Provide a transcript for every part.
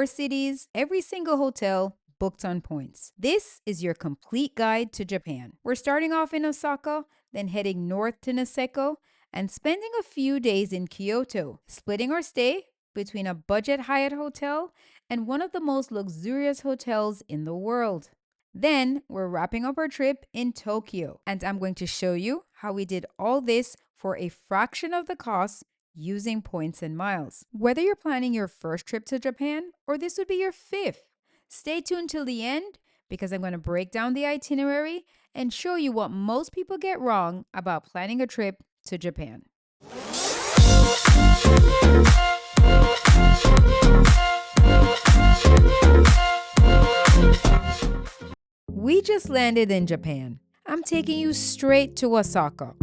cities, every single hotel booked on points. This is your complete guide to Japan. We're starting off in Osaka, then heading north to Niseko, and spending a few days in Kyoto, splitting our stay between a budget Hyatt hotel and one of the most luxurious hotels in the world. Then we're wrapping up our trip in Tokyo, and I'm going to show you how we did all this for a fraction of the cost using points and miles. Whether you're planning your first trip to Japan or this would be your fifth, stay tuned till the end because I'm going to break down the itinerary and show you what most people get wrong about planning a trip to Japan. We just landed in Japan. I'm taking you straight to Osaka.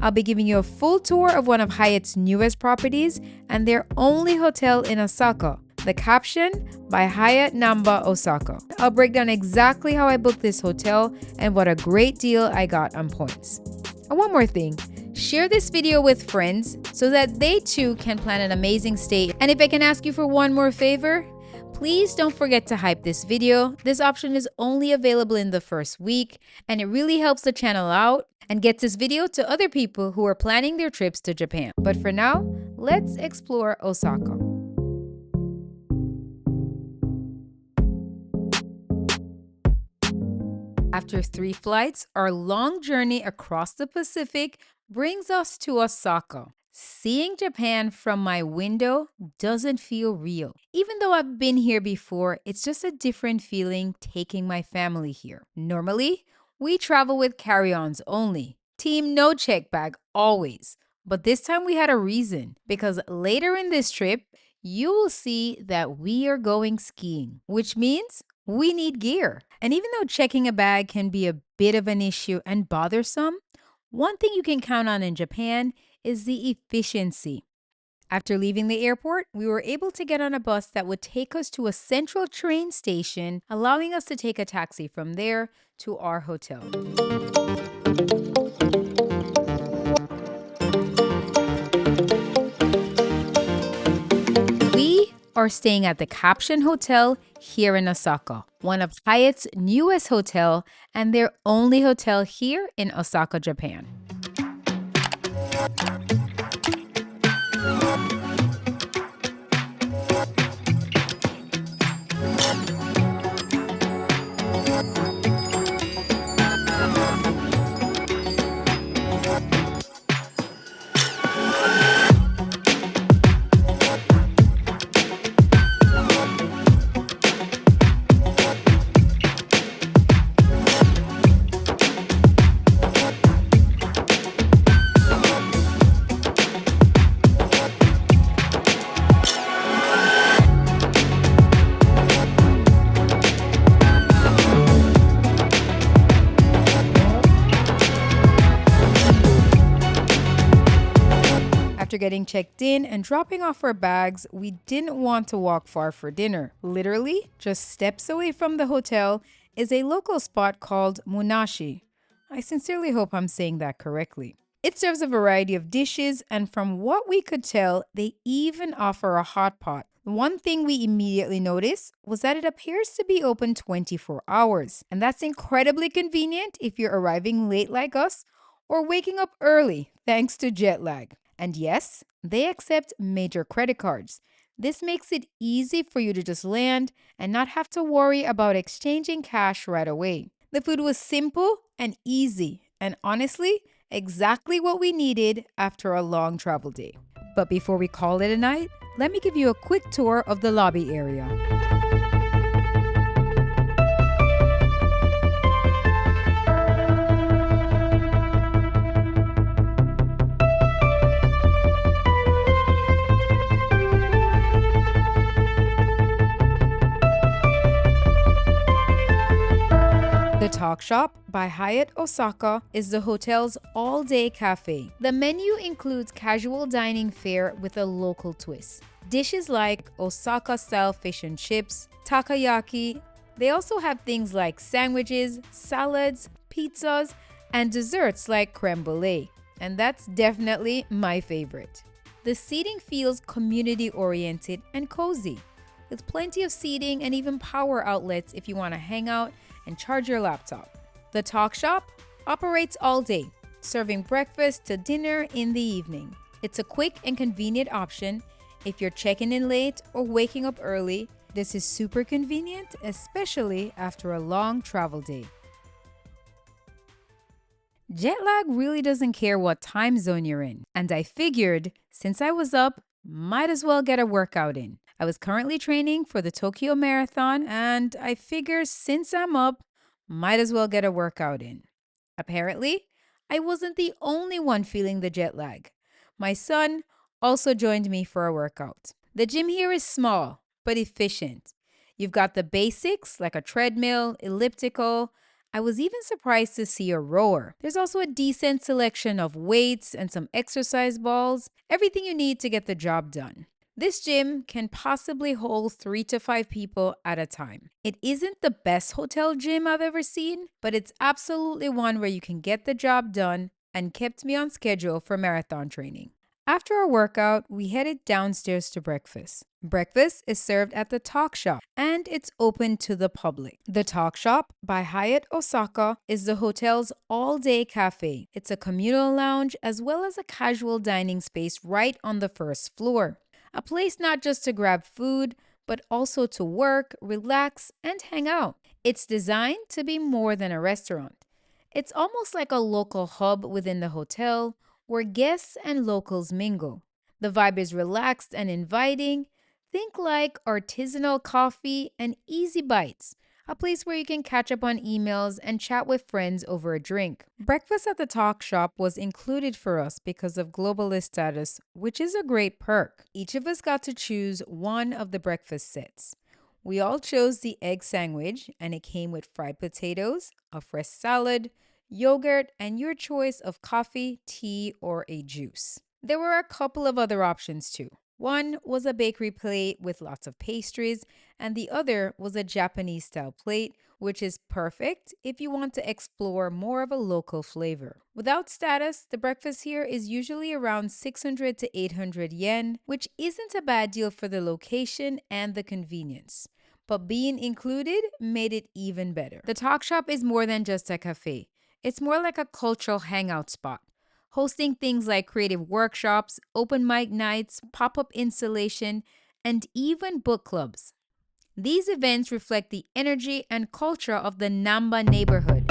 I'll be giving you a full tour of one of Hyatt's newest properties and their only hotel in Osaka. The caption, by Hyatt Namba Osaka. I'll break down exactly how I booked this hotel and what a great deal I got on points. And one more thing, share this video with friends so that they too can plan an amazing stay. And if I can ask you for one more favor, please don't forget to hype this video. This option is only available in the first week and it really helps the channel out and gets this video to other people who are planning their trips to Japan. But for now, let's explore Osaka. After 3 flights, our long journey across the Pacific brings us to Osaka. Seeing Japan from my window doesn't feel real. Even though I've been here before, it's just a different feeling taking my family here. Normally, we travel with carry-ons only. Team no check bag always. But this time we had a reason because later in this trip, you will see that we are going skiing, which means we need gear. And even though checking a bag can be a bit of an issue and bothersome, one thing you can count on in Japan is the efficiency. After leaving the airport, we were able to get on a bus that would take us to a central train station, allowing us to take a taxi from there to our hotel. We are staying at the Caption Hotel here in Osaka, one of Hyatt's newest hotel and their only hotel here in Osaka, Japan. After getting checked in and dropping off our bags, we didn't want to walk far for dinner. Literally, just steps away from the hotel is a local spot called Munashi. I sincerely hope I'm saying that correctly. It serves a variety of dishes, and from what we could tell, they even offer a hot pot. One thing we immediately noticed was that it appears to be open 24 hours. And that's incredibly convenient if you're arriving late like us or waking up early thanks to jet lag. And yes, they accept major credit cards. This makes it easy for you to just land and not have to worry about exchanging cash right away. The food was simple and easy, and honestly, exactly what we needed after a long travel day. But before we call it a night, let me give you a quick tour of the lobby area. The Talk Shop by Hyatt Osaka is the hotel's all-day cafe. The menu includes casual dining fare with a local twist. Dishes like Osaka-style fish and chips, takoyaki. They also have things like sandwiches, salads, pizzas, and desserts like creme brulee. and that's definitely my favorite. The seating feels community oriented and cozy, with plenty of seating and even power outlets if you want to hang out and charge your laptop. The Talk Shop operates all day, serving breakfast to dinner in the evening. It's a quick and convenient option if you're checking in late or waking up early. This is super convenient, especially after a long travel day. Jet lag really doesn't care what time zone you're in, and I figured since I was up, might as well get a workout in. I was currently training for the Tokyo Marathon, and I figure since I'm up, might as well get a workout in. Apparently, I wasn't the only one feeling the jet lag. My son also joined me for a workout. The gym here is small, but efficient. You've got the basics like a treadmill, elliptical. I was even surprised to see a rower. There's also a decent selection of weights and some exercise balls, everything you need to get the job done. This gym can possibly hold 3 to 5 people at a time. It isn't the best hotel gym I've ever seen, but it's absolutely one where you can get the job done and kept me on schedule for marathon training. After our workout, we headed downstairs to breakfast. Breakfast is served at the Talk Shop and it's open to the public. The Talk Shop by Hyatt Osaka is the hotel's all-day cafe. It's a communal lounge as well as a casual dining space right on the first floor. A place not just to grab food, but also to work, relax, and hang out. It's designed to be more than a restaurant. It's almost like a local hub within the hotel where guests and locals mingle. The vibe is relaxed and inviting. Think like artisanal coffee and easy bites, a place where you can catch up on emails and chat with friends over a drink. Breakfast at the Talk Shop was included for us because of globalist status, which is a great perk. Each of us got to choose one of the breakfast sets. We all chose the egg sandwich, and it came with fried potatoes, a fresh salad, yogurt, and your choice of coffee, tea, or a juice. There were a couple of other options too. One was a bakery plate with lots of pastries, and the other was a Japanese style plate, which is perfect if you want to explore more of a local flavor. Without status, the breakfast here is usually around 600 to 800 yen, which isn't a bad deal for the location and the convenience. But being included made it even better. The Talk Shop is more than just a cafe. It's more like a cultural hangout spot, hosting things like creative workshops, open mic nights, pop-up installation, and even book clubs. These events reflect the energy and culture of the Namba neighborhood.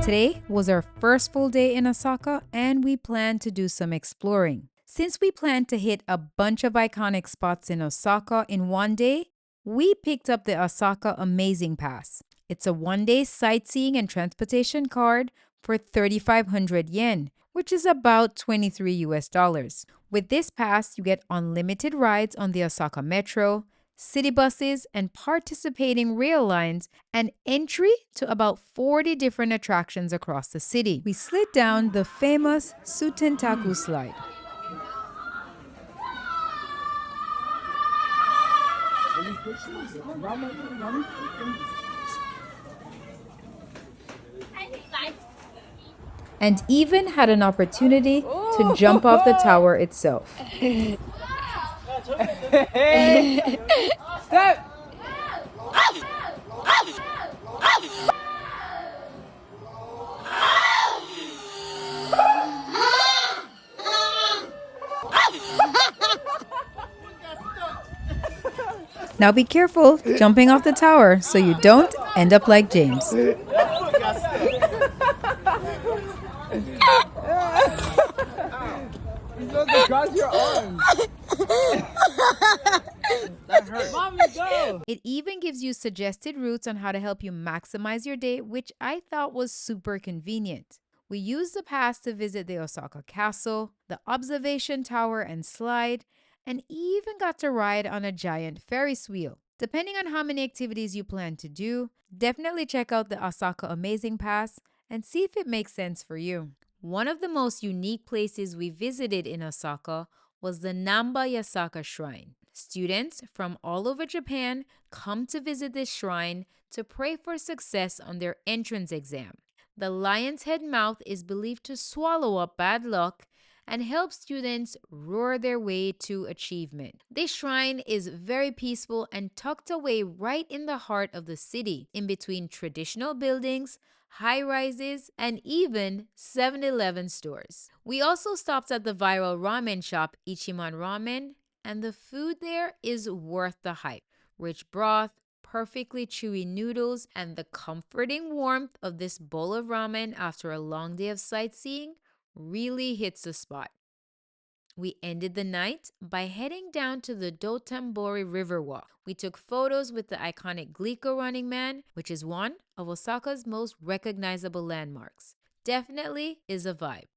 Today was our first full day in Osaka, and we plan to do some exploring. Since we plan to hit a bunch of iconic spots in Osaka in one day, we picked up the Osaka Amazing Pass. It's a one-day sightseeing and transportation card for 3,500 yen, which is about 23 US dollars. With this pass, you get unlimited rides on the Osaka Metro, city buses, and participating rail lines, and entry to about 40 different attractions across the city. We slid down the famous Sutentaku slide. And even had an opportunity to jump off the tower itself. Step! Now be careful jumping off the tower so you don't end up like James. You supposed to cross your arms. That hurt. Mommy, go! It even gives you suggested routes on how to help you maximize your day, which I thought was super convenient. We used the pass to visit the Osaka Castle, the observation tower and slide, and even got to ride on a giant Ferris wheel. Depending on how many activities you plan to do, definitely check out the Osaka Amazing Pass and see if it makes sense for you. One of the most unique places we visited in Osaka was the Namba Yasaka Shrine. Students from all over Japan come to visit this shrine to pray for success on their entrance exam. The lion's head mouth is believed to swallow up bad luck and help students roar their way to achievement. This shrine is very peaceful and tucked away right in the heart of the city, in between traditional buildings, high rises, and even 7-Eleven stores. We also stopped at the viral ramen shop Ichiman Ramen, and the food there is worth the hype. Rich broth, perfectly chewy noodles, and the comforting warmth of this bowl of ramen after a long day of sightseeing really hits the spot. We ended the night by heading down to the Dotonbori River Walk. We took photos with the iconic Glico Running Man, which is one of Osaka's most recognizable landmarks. Definitely is a vibe.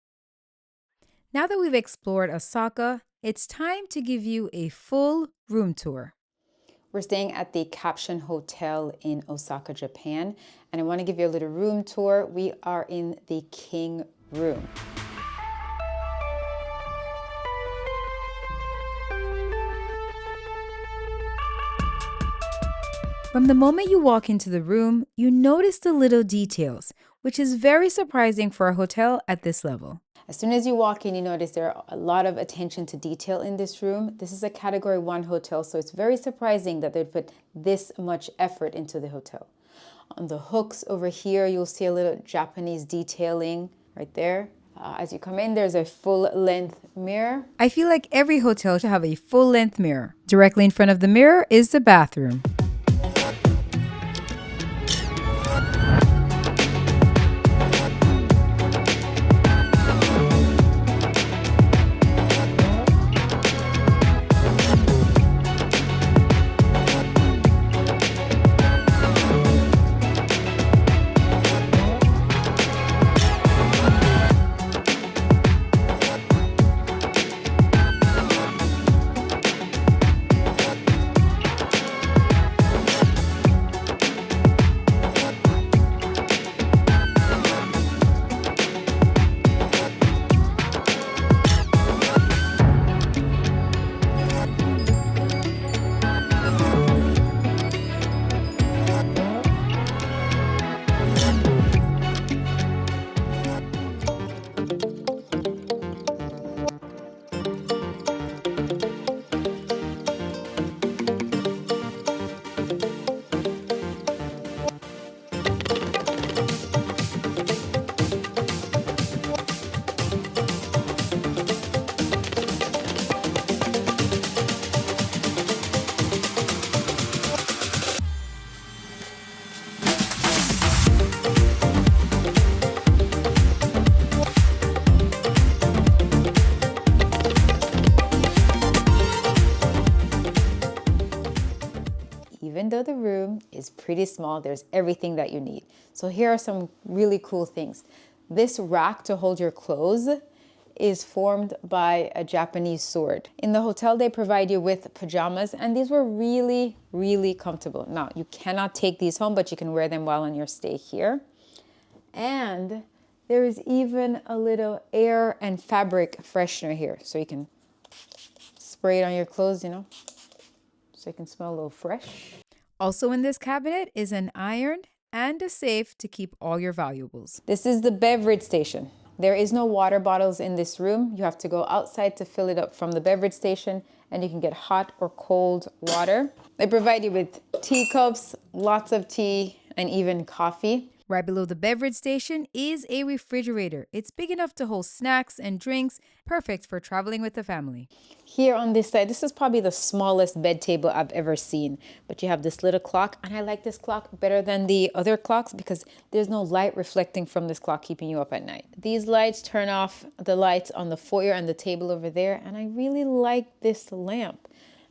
Now that we've explored Osaka, it's time to give you a full room tour. We're staying at the Caption Hotel in Osaka, Japan, and I want to give you a little room tour. We are in the King Room. From the moment you walk into the room, you notice the little details, which is very surprising for a hotel at this level. As soon as you walk in, you notice there are a lot of attention to detail in this room. This is a Category 1 hotel, so it's very surprising that they'd put this much effort into the hotel. On the hooks over here, you'll see a little Japanese detailing right there. As you come in, there's a full-length mirror. I feel like every hotel should have a full-length mirror. Directly in front of the mirror is the bathroom. Even though the room is pretty small, there's everything that you need. So here are some really cool things. This rack to hold your clothes is formed by a Japanese sword. In the hotel, they provide you with pajamas, and these were really, really comfortable. Now, you cannot take these home, but you can wear them while on your stay here. And there is even a little air and fabric freshener here. So you can spray it on your clothes, so you can smell a little fresh. Also in this cabinet is an iron and a safe to keep all your valuables. This is the beverage station. There is no water bottles in this room. You have to go outside to fill it up from the beverage station, and you can get hot or cold water. They provide you with teacups, lots of tea, and even coffee. Right below the beverage station is a refrigerator. It's big enough to hold snacks and drinks, perfect for traveling with the family. Here on this side, this is probably the smallest bed table I've ever seen. But you have this little clock, and I like this clock better than the other clocks because there's no light reflecting from this clock keeping you up at night. These lights turn off the lights on the foyer and the table over there, and I really like this lamp.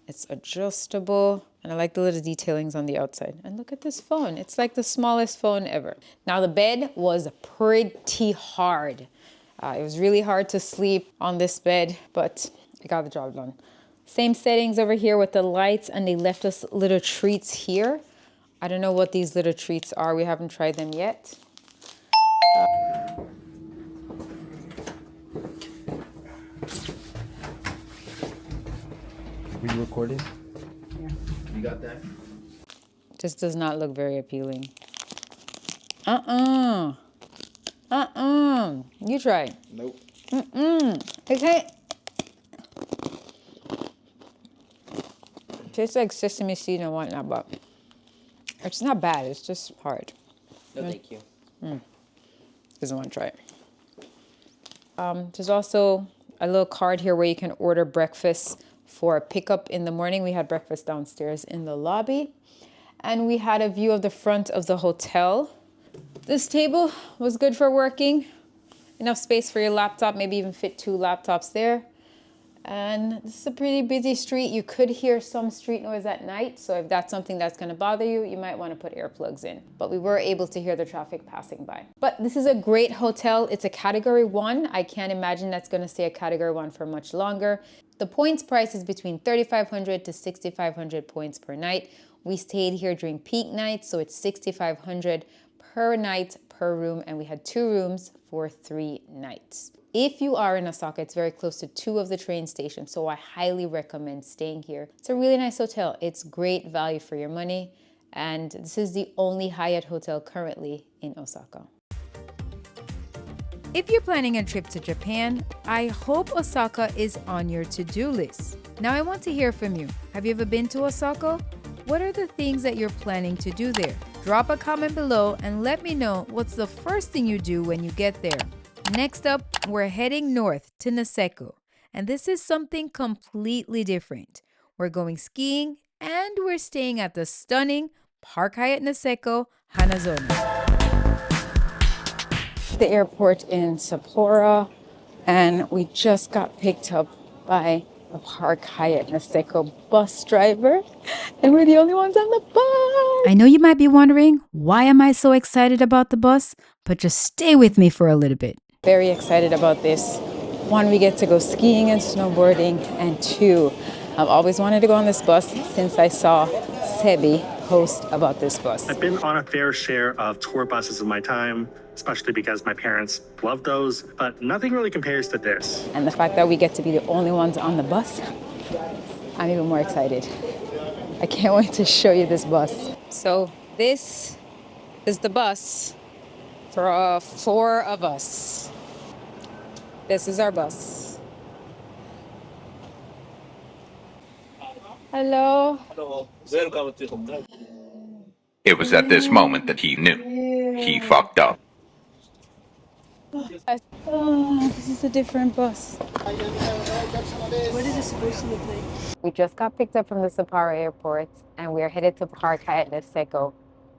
It's adjustable, and I like the little detailings on the outside. And look at this phone. It's like the smallest phone ever. Now, the bed was pretty hard. It was really hard to sleep on this bed, but I got the job done. Same settings over here with the lights, and they left us little treats here. I don't know what these little treats are. We haven't tried them yet. Were you recording? This does not look very appealing. Uh-uh. Uh-uh. You try it. Nope. Okay. Tastes like sesame seed and whatnot, but it's not bad. It's just hard. No, thank you. Doesn't want to try it. There's also a little card here where you can order breakfast for pickup in the morning. We had breakfast downstairs in the lobby, and we had a view of the front of the hotel. This table was good for working. Enough space for your laptop, maybe even fit 2 laptops there. And this is a pretty busy street. You could hear some street noise at night, so if that's something that's going to bother you, you might want to put earplugs in. But we were able to hear the traffic passing by. But this is a great hotel. It's a category 1. I can't imagine that's going to stay a category 1 for much longer. The points price is between 3,500 to 6,500 points per night. We stayed here during peak nights, so it's 6,500 per night per room, and we had 2 rooms for 3 nights. If you are in Osaka, it's very close to 2 of the train stations, so I highly recommend staying here. It's a really nice hotel. It's great value for your money, and this is the only Hyatt hotel currently in Osaka. If you're planning a trip to Japan, I hope Osaka is on your to-do list. Now I want to hear from you. Have you ever been to Osaka? What are the things that you're planning to do there? Drop a comment below and let me know what's the first thing you do when you get there. Next up, we're heading north to Niseko, and this is something completely different. We're going skiing and we're staying at the stunning Park Hyatt Niseko Hanazono. The airport in Sapporo, and we just got picked up by a Park Hyatt Niseko bus driver, and we're the only ones on the bus. I know you might be wondering, why am I so excited about the bus? But just stay with me for a little bit. Very excited about this. 1, we get to go skiing and snowboarding, and 2, I've always wanted to go on this bus since I saw Sebi post about this bus. I've been on a fair share of tour buses in my time, especially because my parents love those, but nothing really compares to this. And the fact that we get to be the only ones on the bus, I'm even more excited. I can't wait to show you this bus. So this is the bus for 4 of us. This is our bus. Hello. Hello. Welcome to Hokkaido. It was at this moment that he knew. He fucked up. Oh, this is a different bus. What is it supposed to look like? We just got picked up from the Sapporo airport and we're headed to Park Hyatt Niseko.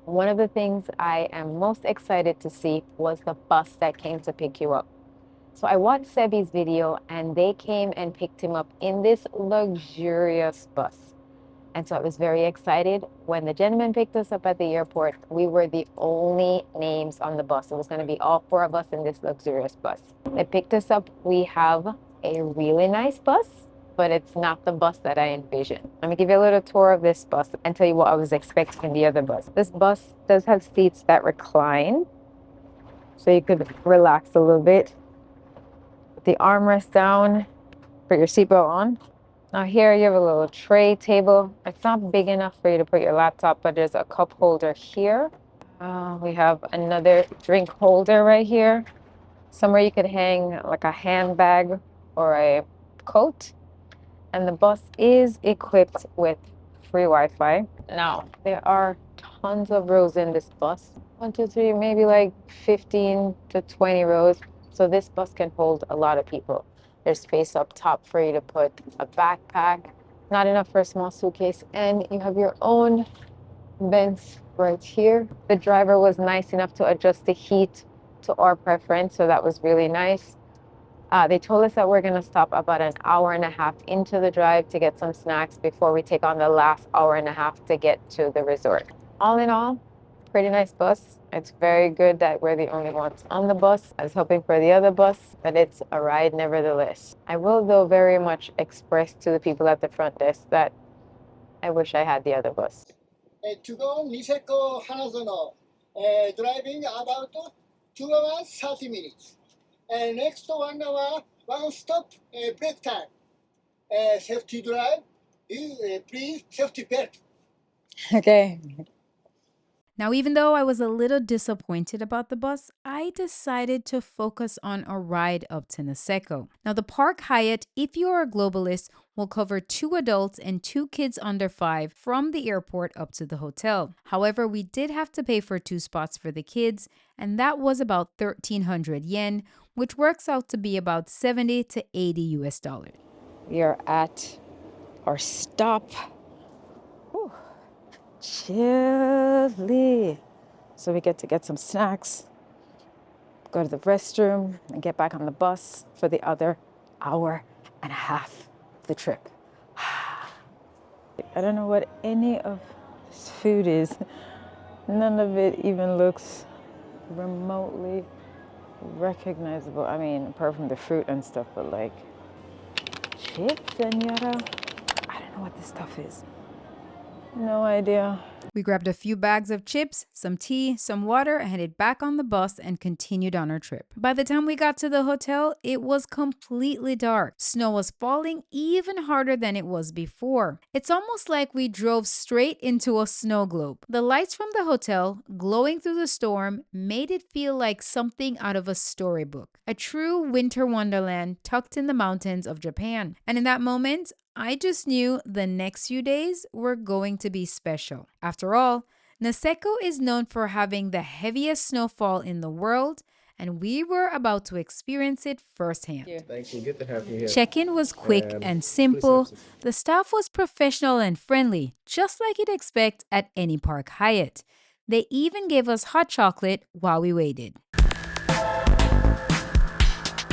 One of the things I am most excited to see was the bus that came to pick you up. So I watched Sebi's video and they came and picked him up in this luxurious bus. And so I was very excited. When the gentleman picked us up at the airport, we were the only names on the bus. It was going to be all 4 of us in this luxurious bus. They picked us up. We have a really nice bus, but it's not the bus that I envisioned. Let me give you a little tour of this bus and tell you what I was expecting in the other bus. This bus does have seats that recline, so you could relax a little bit. Put the armrest down, put your seatbelt on. Now here you have a little tray table. It's not big enough for you to put your laptop, but there's a cup holder here. We have another drink holder right here. Somewhere you could hang like a handbag or a coat. And the bus is equipped with free Wi-Fi. Now, there are tons of rows in this bus. 1, 2, 3, maybe like 15 to 20 rows. So this bus can hold a lot of people. There's space up top for you to put a backpack, not enough for a small suitcase, and you have your own vents right here. The driver was nice enough to adjust the heat to our preference, so that was really nice. They told us that we're going to stop about an hour and a half into the drive to get some snacks before we take on the last hour and a half to get to the resort. All in all, pretty nice bus. It's very good that we're the only ones on the bus. I was hoping for the other bus, but it's a ride nevertheless. I will, though, very much express to the people at the front desk that I wish I had the other bus. To go Niseko Hanazono, driving about 2 hours 30 minutes. Next 1 hour, 1 stop, break time. Safety drive, please safety belt. Okay. Now, even though I was a little disappointed about the bus, I decided to focus on a ride up to Niseko. Now, the Park Hyatt, if you're a globalist, will cover 2 adults and 2 kids under 5 from the airport up to the hotel. However, we did have to pay for 2 spots for the kids, and that was about 1,300 yen, which works out to be about 70 to 80 US dollars. We are at our stop. Whew. Chilly. So we get some snacks, go to the restroom, and get back on the bus for the other hour and a half of the trip. I don't know what any of this food is. None of it even looks remotely recognizable. I mean, apart from the fruit and stuff, but like chips and yada. I don't know what this stuff is. No idea. We grabbed a few bags of chips, some tea, some water, and headed back on the bus and continued on our trip. By the time we got to the hotel, it was completely dark. Snow was falling even harder than it was before. It's almost like we drove straight into a snow globe. The lights from the hotel, glowing through the storm, made it feel like something out of a storybook. A true winter wonderland tucked in the mountains of Japan. And in that moment, I just knew the next few days were going to be special. After all, Niseko is known for having the heaviest snowfall in the world, and we were about to experience it firsthand. Thank you. Good to have you here. Check-in was quick and simple. The staff was professional and friendly, just like you'd expect at any Park Hyatt. They even gave us hot chocolate while we waited.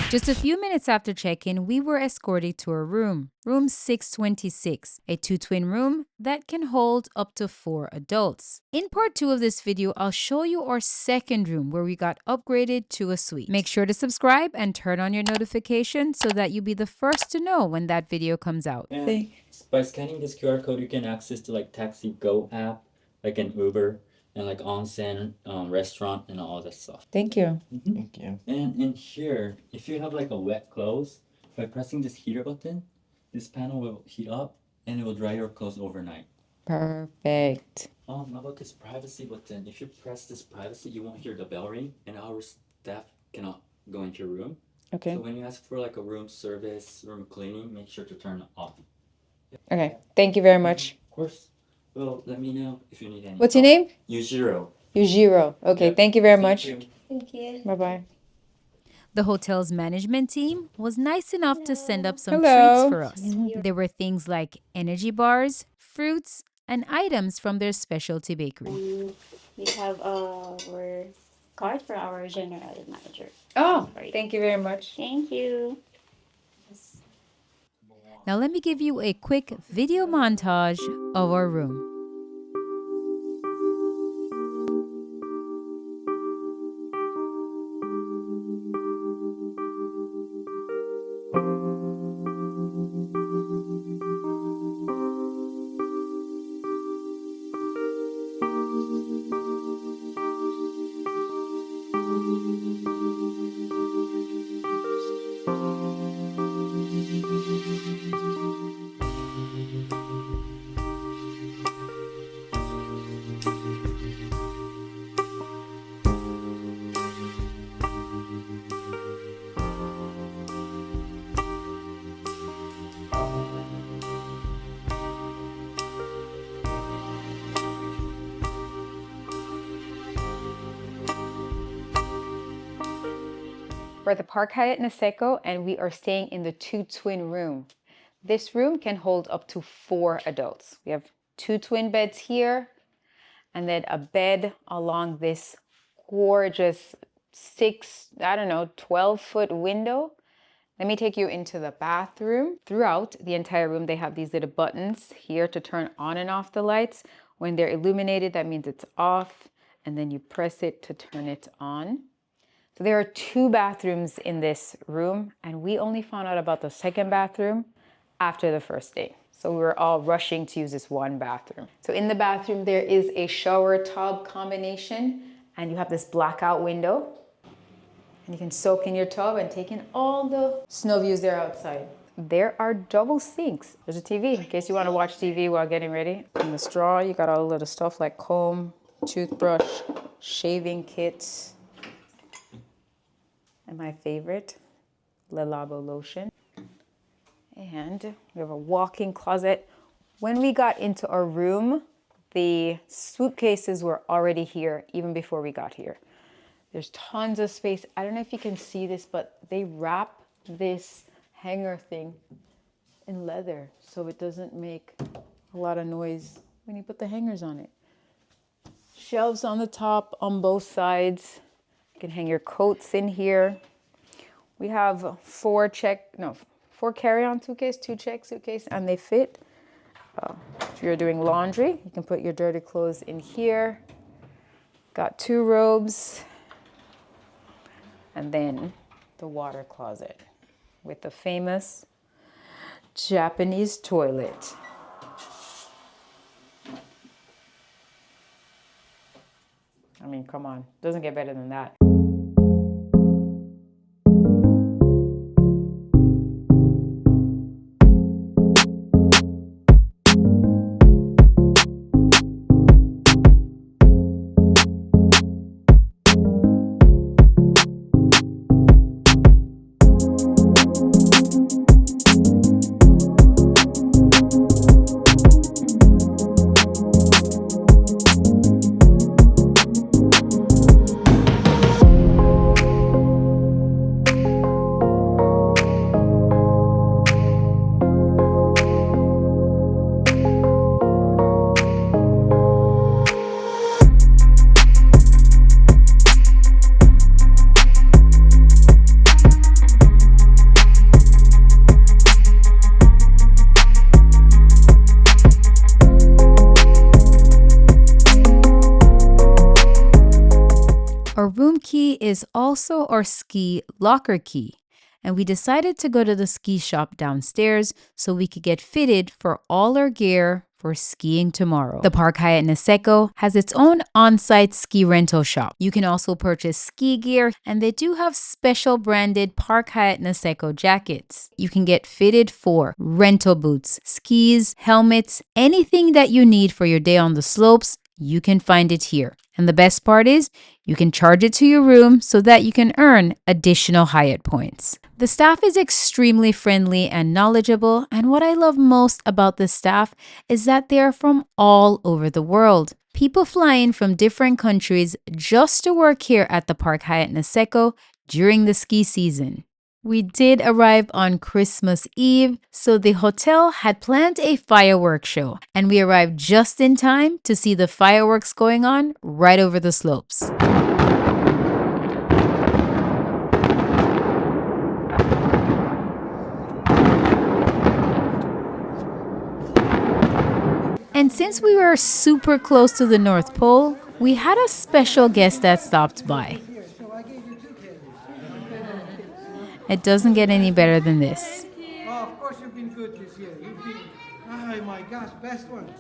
Just a few minutes after check-in, we were escorted to a room 626, a 2-twin room that can hold up to 4 adults. In part 2 of this video, I'll show you our second room where we got upgraded to a suite. Make sure to subscribe and turn on your notifications so that you'll be the first to know when that video comes out. And by scanning this QR code, you can access to like Taxi Go app, like an Uber, and like onsen, restaurant, and all that stuff. Thank you. Thank you. And in here, if you have like a wet clothes, by pressing this heater button, this panel will heat up and it will dry your clothes overnight. Perfect. How about this privacy button? If you press this privacy, you won't hear the bell ring, and our staff cannot go into your room. Okay. So when you ask for like a room service, room cleaning, make sure to turn it off. Okay. Thank you very much. Of course. Well, let me know if you need any. What's your name? Yujiro. Yujiro. Okay. Yep. Thank you very Thank much. you. Thank you. Bye-bye. The hotel's management team was nice enough to send up some Hello. treats for us. There were things like energy bars, fruits, and items from their specialty bakery. We have our card for our general manager. Oh, thank you very much. Thank you. Now let me give you a quick video montage of our room. We're at the Park Hyatt Niseko, and we are staying in the 2-twin room. This room can hold up to 4 adults. We have 2 twin beds here, and then a bed along this gorgeous 12-foot window. Let me take you into the bathroom. Throughout the entire room, they have these little buttons here to turn on and off the lights. When they're illuminated, that means it's off, and then you press it to turn it on. So there are 2 bathrooms in this room, and we only found out about the second bathroom after the first day. So we were all rushing to use this one bathroom. So in the bathroom, there is a shower tub combination, and you have this blackout window. And you can soak in your tub and take in all the snow views there outside. there are double sinks. There's a TV in case you want to watch TV while getting ready. And the straw, you got all the little stuff like comb, toothbrush, shaving kits, and my favorite, Le Labo lotion. And we have a walk-in closet. When we got into our room, the suitcases were already here even before we got here. There's tons of space. I don't know if you can see this, but they wrap this hanger thing in leather so it doesn't make a lot of noise when you put the hangers on it. Shelves on the top on both sides. You can hang your coats in here. We have four carry-on suitcase, 2 check suitcase, and they fit. If you're doing laundry, you can put your dirty clothes in here. Got 2 robes. And then the water closet with the famous Japanese toilet. I mean, come on, doesn't get better than that. Our room key is also our ski locker key, and we decided to go to the ski shop downstairs so we could get fitted for all our gear for skiing tomorrow. The Park Hyatt Niseko has its own on-site ski rental shop. You can also purchase ski gear, and they do have special branded Park Hyatt Niseko jackets. You can get fitted for rental boots, skis, helmets, anything that you need for your day on the slopes. You can find it here. And the best part is you can charge it to your room so that you can earn additional Hyatt points. The staff is extremely friendly and knowledgeable, and what I love most about the staff is that they are from all over the world. People fly in from different countries just to work here at the Park Hyatt Niseko during the ski season. We did arrive on Christmas Eve, so the hotel had planned a fireworks show, and we arrived just in time to see the fireworks going on right over the slopes. And since we were super close to the North Pole, we had a special guest that stopped by. It doesn't get any better than this. Oh, of course you've been good this year. You've been, oh my gosh, best one.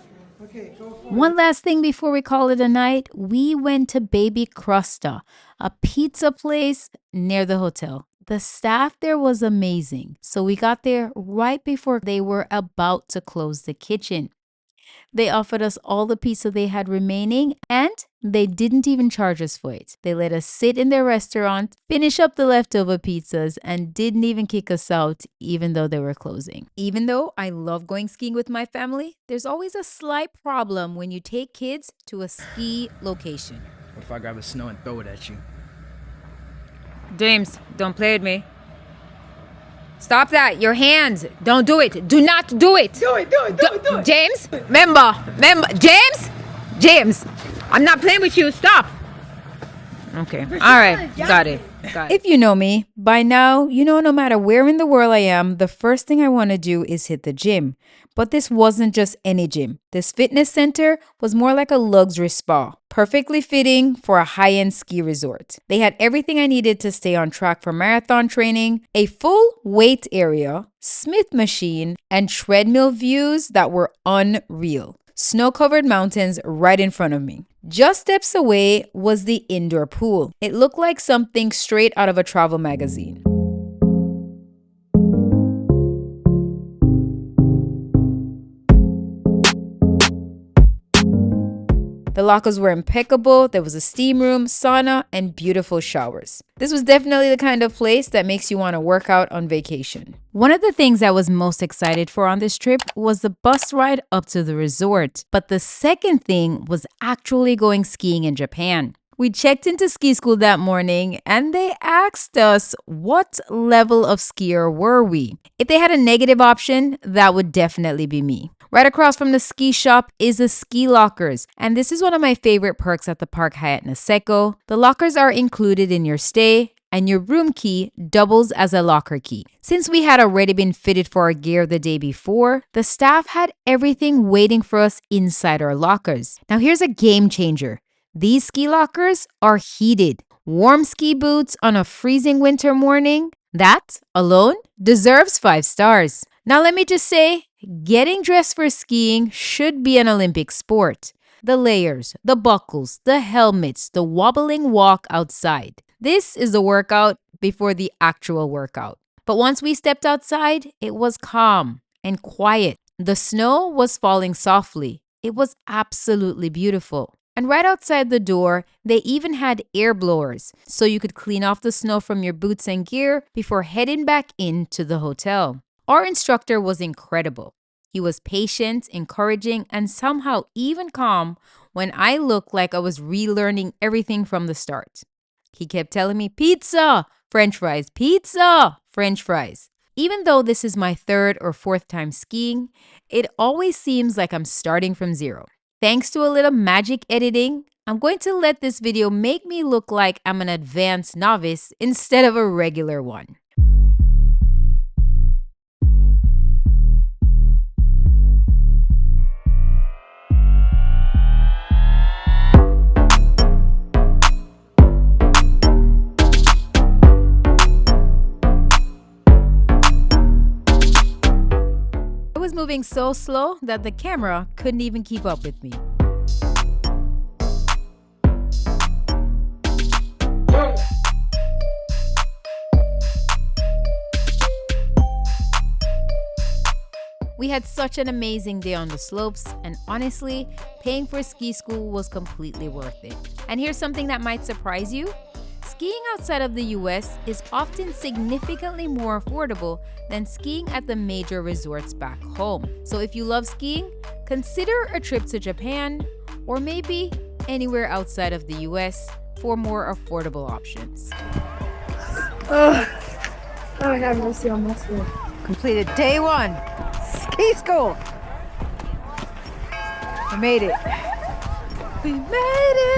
Okay, go for it. One last thing before we call it a night, we went to Baby Crusta, a pizza place near the hotel. The staff there was amazing, so we got there right before they were about to close the kitchen. They offered us all the pizza they had remaining, and they didn't even charge us for it. They let us sit in their restaurant, finish up the leftover pizzas, and didn't even kick us out, even though they were closing. Even though I love going skiing with my family, there's always a slight problem when you take kids to a ski location. What if I grab a snow and throw it at you? James, don't play with me. Stop that. Your hands. Don't do it. Do not do it. Do it. James, remember. James, I'm not playing with you. Stop. Okay. All right. Got it. If you know me, by now, you know no matter where in the world I am, the first thing I want to do is hit the gym. But this wasn't just any gym. This fitness center was more like a luxury spa, perfectly fitting for a high-end ski resort. They had everything I needed to stay on track for marathon training, a full weight area, Smith machine, and treadmill views that were unreal. Snow-covered mountains right in front of me. Just steps away was the indoor pool. It looked like something straight out of a travel magazine. lockers were impeccable. There was a steam room, sauna, and beautiful showers. This was definitely the kind of place that makes you want to work out on vacation. One of the things I was most excited for on this trip was the bus ride up to the resort. But the second thing was actually going skiing in Japan. We checked into ski school that morning and they asked us what level of skier were we. If they had a negative option, that would definitely be me. Right across from the ski shop is the ski lockers, and this is one of my favorite perks at the Park Hyatt Niseko. The lockers are included in your stay, and your room key doubles as a locker key. Since we had already been fitted for our gear the day before, the staff had everything waiting for us inside our lockers. Now here's a game changer. These ski lockers are heated. Warm ski boots on a freezing winter morning, that alone deserves 5 stars. Now let me just say, getting dressed for skiing should be an Olympic sport. The layers, the buckles, the helmets, the wobbling walk outside. This is the workout before the actual workout. But once we stepped outside, it was calm and quiet. The snow was falling softly. It was absolutely beautiful. And right outside the door, they even had air blowers, so you could clean off the snow from your boots and gear before heading back into the hotel. Our instructor was incredible. He was patient, encouraging, and somehow even calm when I looked like I was relearning everything from the start. He kept telling me, pizza, French fries, pizza, French fries. Even though this is my 3rd or 4th time skiing, it always seems like I'm starting from zero. Thanks to a little magic editing, I'm going to let this video make me look like I'm an advanced novice instead of a regular one. I was moving so slow that the camera couldn't even keep up with me. We had such an amazing day on the slopes, and honestly, paying for ski school was completely worth it. And here's something that might surprise you. Skiing outside of the US is often significantly more affordable than skiing at the major resorts back home. So if you love skiing, consider a trip to Japan or maybe anywhere outside of the US for more affordable options. Oh, I have mercy on my soul. Completed day 1, ski school. We made it. We made it.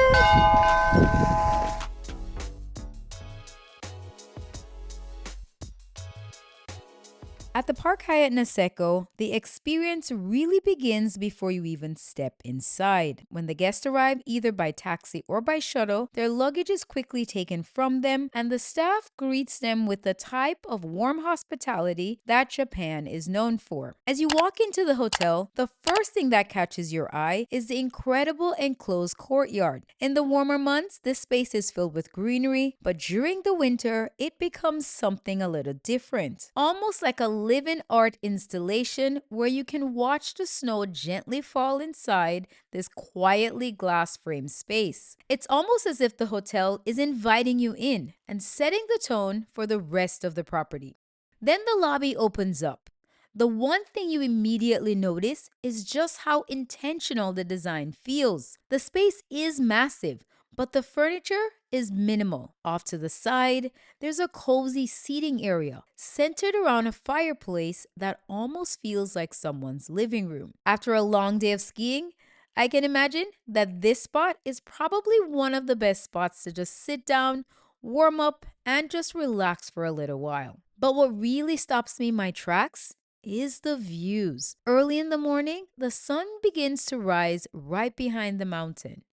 At the Park Hyatt Niseko, the experience really begins before you even step inside. When the guests arrive either by taxi or by shuttle, their luggage is quickly taken from them and the staff greets them with the type of warm hospitality that Japan is known for. As you walk into the hotel, the first thing that catches your eye is the incredible enclosed courtyard. In the warmer months, this space is filled with greenery, but during the winter, it becomes something a little different. Almost like a live-in art installation where you can watch the snow gently fall inside this quietly glass-framed space. It's almost as if the hotel is inviting you in and setting the tone for the rest of the property. Then the lobby opens up. The one thing you immediately notice is just how intentional the design feels. The space is massive, but the furniture is minimal. Off to the side, there's a cozy seating area centered around a fireplace that almost feels like someone's living room. After a long day of skiing, I can imagine that this spot is probably one of the best spots to just sit down, warm up, and just relax for a little while. But what really stops me in my tracks is the views. Early in the morning, the sun begins to rise right behind the mountain.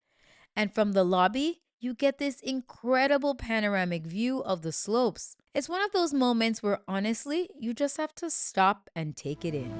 And from the lobby, you get this incredible panoramic view of the slopes. It's one of those moments where honestly, you just have to stop and take it in.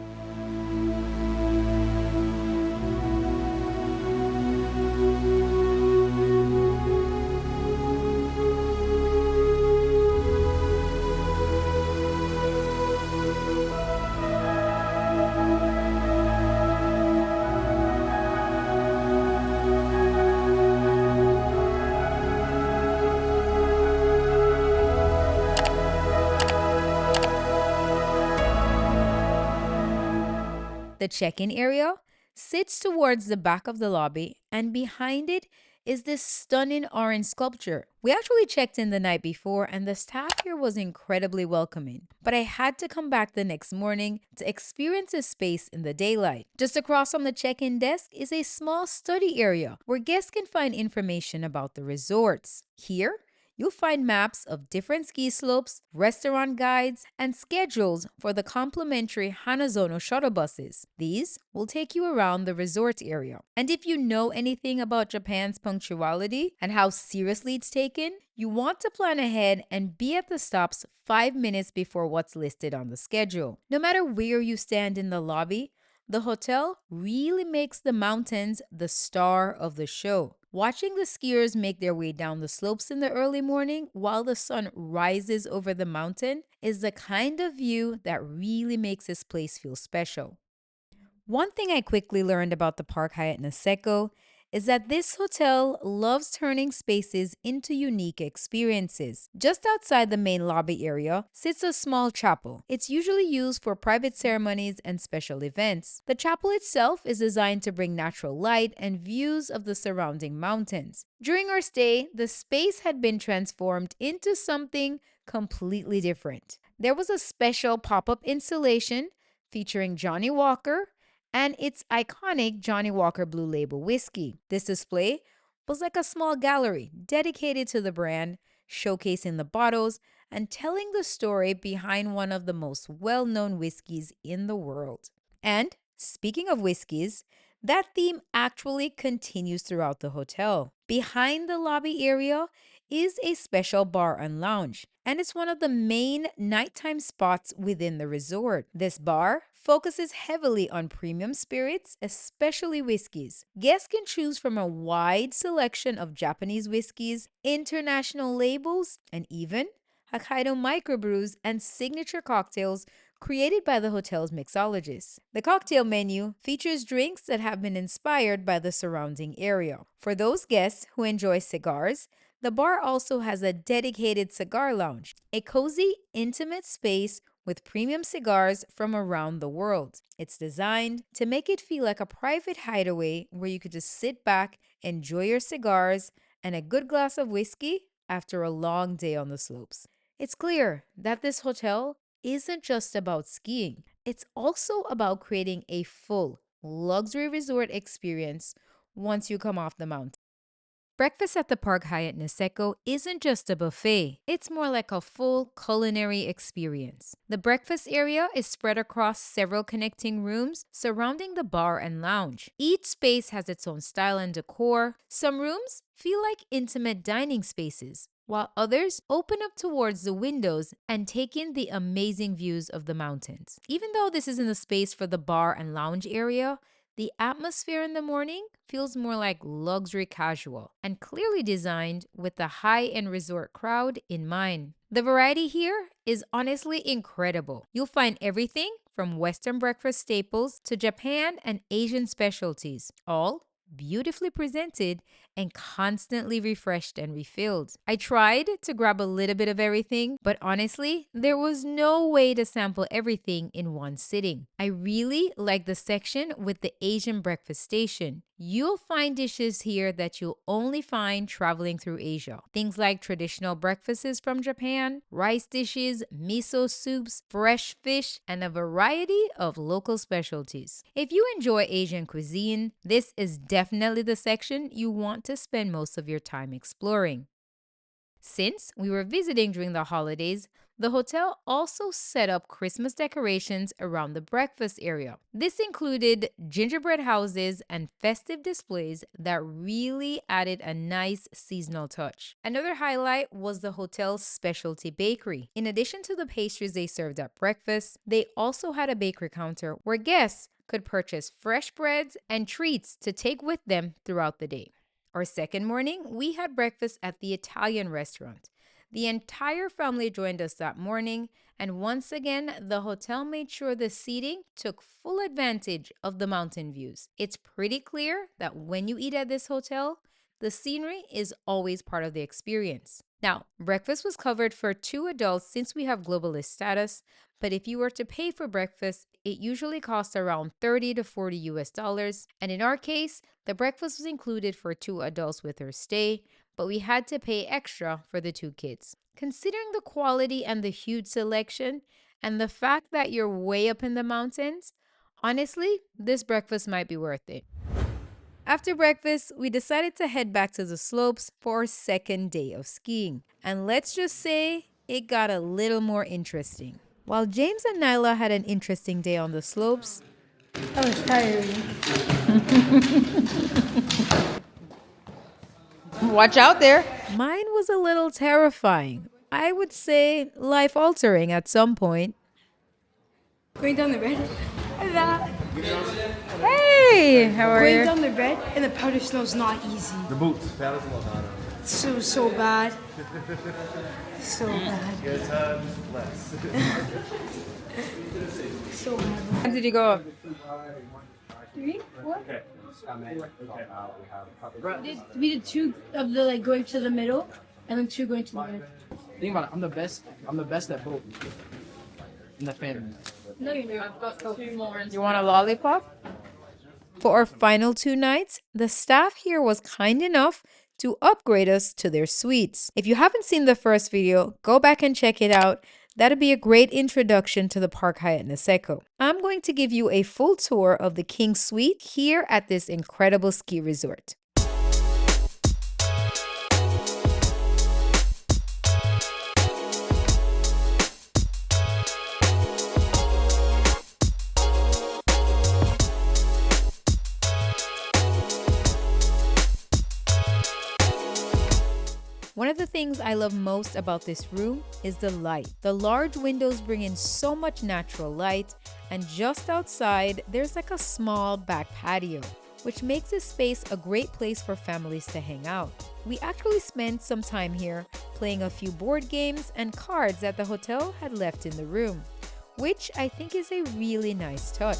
The check-in area sits towards the back of the lobby, and behind it is this stunning orange sculpture. We actually checked in the night before, and the staff here was incredibly welcoming. But I had to come back the next morning to experience this space in the daylight. Just across from the check-in desk is a small study area where guests can find information about the resorts. Here, you'll find maps of different ski slopes, restaurant guides, and schedules for the complimentary Hanazono shuttle buses. These will take you around the resort area. And if you know anything about Japan's punctuality and how seriously it's taken, you want to plan ahead and be at the stops 5 minutes before what's listed on the schedule. No matter where you stand in the lobby, the hotel really makes the mountains the star of the show. Watching the skiers make their way down the slopes in the early morning while the sun rises over the mountain is the kind of view that really makes this place feel special. One thing I quickly learned about the Park Hyatt Niseko is that this hotel loves turning spaces into unique experiences. Just outside the main lobby area sits a small chapel. It's usually used for private ceremonies and special events. The chapel itself is designed to bring natural light and views of the surrounding mountains. During our stay, the space had been transformed into something completely different. There was a special pop-up installation featuring Johnny Walker and its iconic Johnny Walker Blue Label whiskey. This display was like a small gallery dedicated to the brand, showcasing the bottles and telling the story behind one of the most well-known whiskeys in the world. And speaking of whiskeys, that theme actually continues throughout the hotel. Behind the lobby area is a special bar and lounge, and it's one of the main nighttime spots within the resort. This bar focuses heavily on premium spirits, especially whiskeys. Guests can choose from a wide selection of Japanese whiskeys, international labels, and even Hokkaido microbrews and signature cocktails created by the hotel's mixologists. The cocktail menu features drinks that have been inspired by the surrounding area. For those guests who enjoy cigars, the bar also has a dedicated cigar lounge, a cozy, intimate space with premium cigars from around the world. It's designed to make it feel like a private hideaway where you could just sit back, enjoy your cigars, and a good glass of whiskey after a long day on the slopes. It's clear that this hotel isn't just about skiing. It's also about creating a full luxury resort experience once you come off the mountain. Breakfast at the Park Hyatt Niseko isn't just a buffet. It's more like a full culinary experience. The breakfast area is spread across several connecting rooms surrounding the bar and lounge. Each space has its own style and decor. Some rooms feel like intimate dining spaces, while others open up towards the windows and take in the amazing views of the mountains. Even though this isn't the space for the bar and lounge area, the atmosphere in the morning feels more like luxury casual and clearly designed with the high-end resort crowd in mind. The variety here is honestly incredible. You'll find everything from Western breakfast staples to Japan and Asian specialties, all beautifully presented and constantly refreshed and refilled. I tried to grab a little bit of everything, but honestly, there was no way to sample everything in one sitting. I really like the section with the Asian breakfast station. You'll find dishes here that you'll only find traveling through Asia. Things like traditional breakfasts from Japan, rice dishes, miso soups, fresh fish, and a variety of local specialties. If you enjoy Asian cuisine, this is definitely the section you want to spend most of your time exploring. Since we were visiting during the holidays, the hotel also set up Christmas decorations around the breakfast area. This included gingerbread houses and festive displays that really added a nice seasonal touch. Another highlight was the hotel's specialty bakery. In addition to the pastries they served at breakfast, they also had a bakery counter where guests could purchase fresh breads and treats to take with them throughout the day. Our second morning, we had breakfast at the Italian restaurant. The entire family joined us that morning, and once again, the hotel made sure the seating took full advantage of the mountain views. It's pretty clear that when you eat at this hotel, the scenery is always part of the experience. Now, breakfast was covered for 2 adults since we have globalist status, But if you were to pay for breakfast, it usually costs around 30 to 40 US dollars. And in our case, the breakfast was included for 2 adults with our stay, but we had to pay extra for the 2 kids. Considering the quality and the huge selection, and the fact that you're way up in the mountains, honestly, this breakfast might be worth it. After breakfast, we decided to head back to the slopes for our second day of skiing. And let's just say it got a little more interesting. While James and Nyla had an interesting day on the slopes, That was tiring. Watch out there. mine was a little terrifying. I would say life altering at some point. Going down the red. That. Hey, how are Going you? down the red and the powder snow is not easy. The boots. Paddle's a little harder. So bad. So bad. Good time, less. So bad. How did you go up? 3, 4. We did 2 of the like going to the middle, and then 2 going to the red. Think about it. I'm the best. I'm the best at both. In the family. No, you're not. I've got 2 more. You want a lollipop? For our final 2 nights, the staff here was kind enough to upgrade us to their suites. If you haven't seen the first video, go back and check it out. That'd be a great introduction to the Park Hyatt Niseko. I'm going to give you a full tour of the King Suite here at this incredible ski resort. One of the things I love most about this room is the light. The large windows bring in so much natural light, and just outside, there's like a small back patio, which makes this space a great place for families to hang out. We actually spent some time here playing a few board games and cards that the hotel had left in the room, which I think is a really nice touch.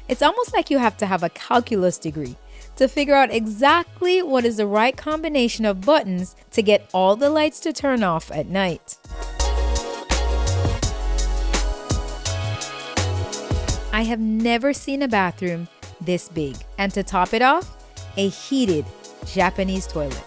It's almost like you have to have a calculus degree to figure out exactly what is the right combination of buttons to get all the lights to turn off at night. I have never seen a bathroom this big, and to top it off, a heated Japanese toilet.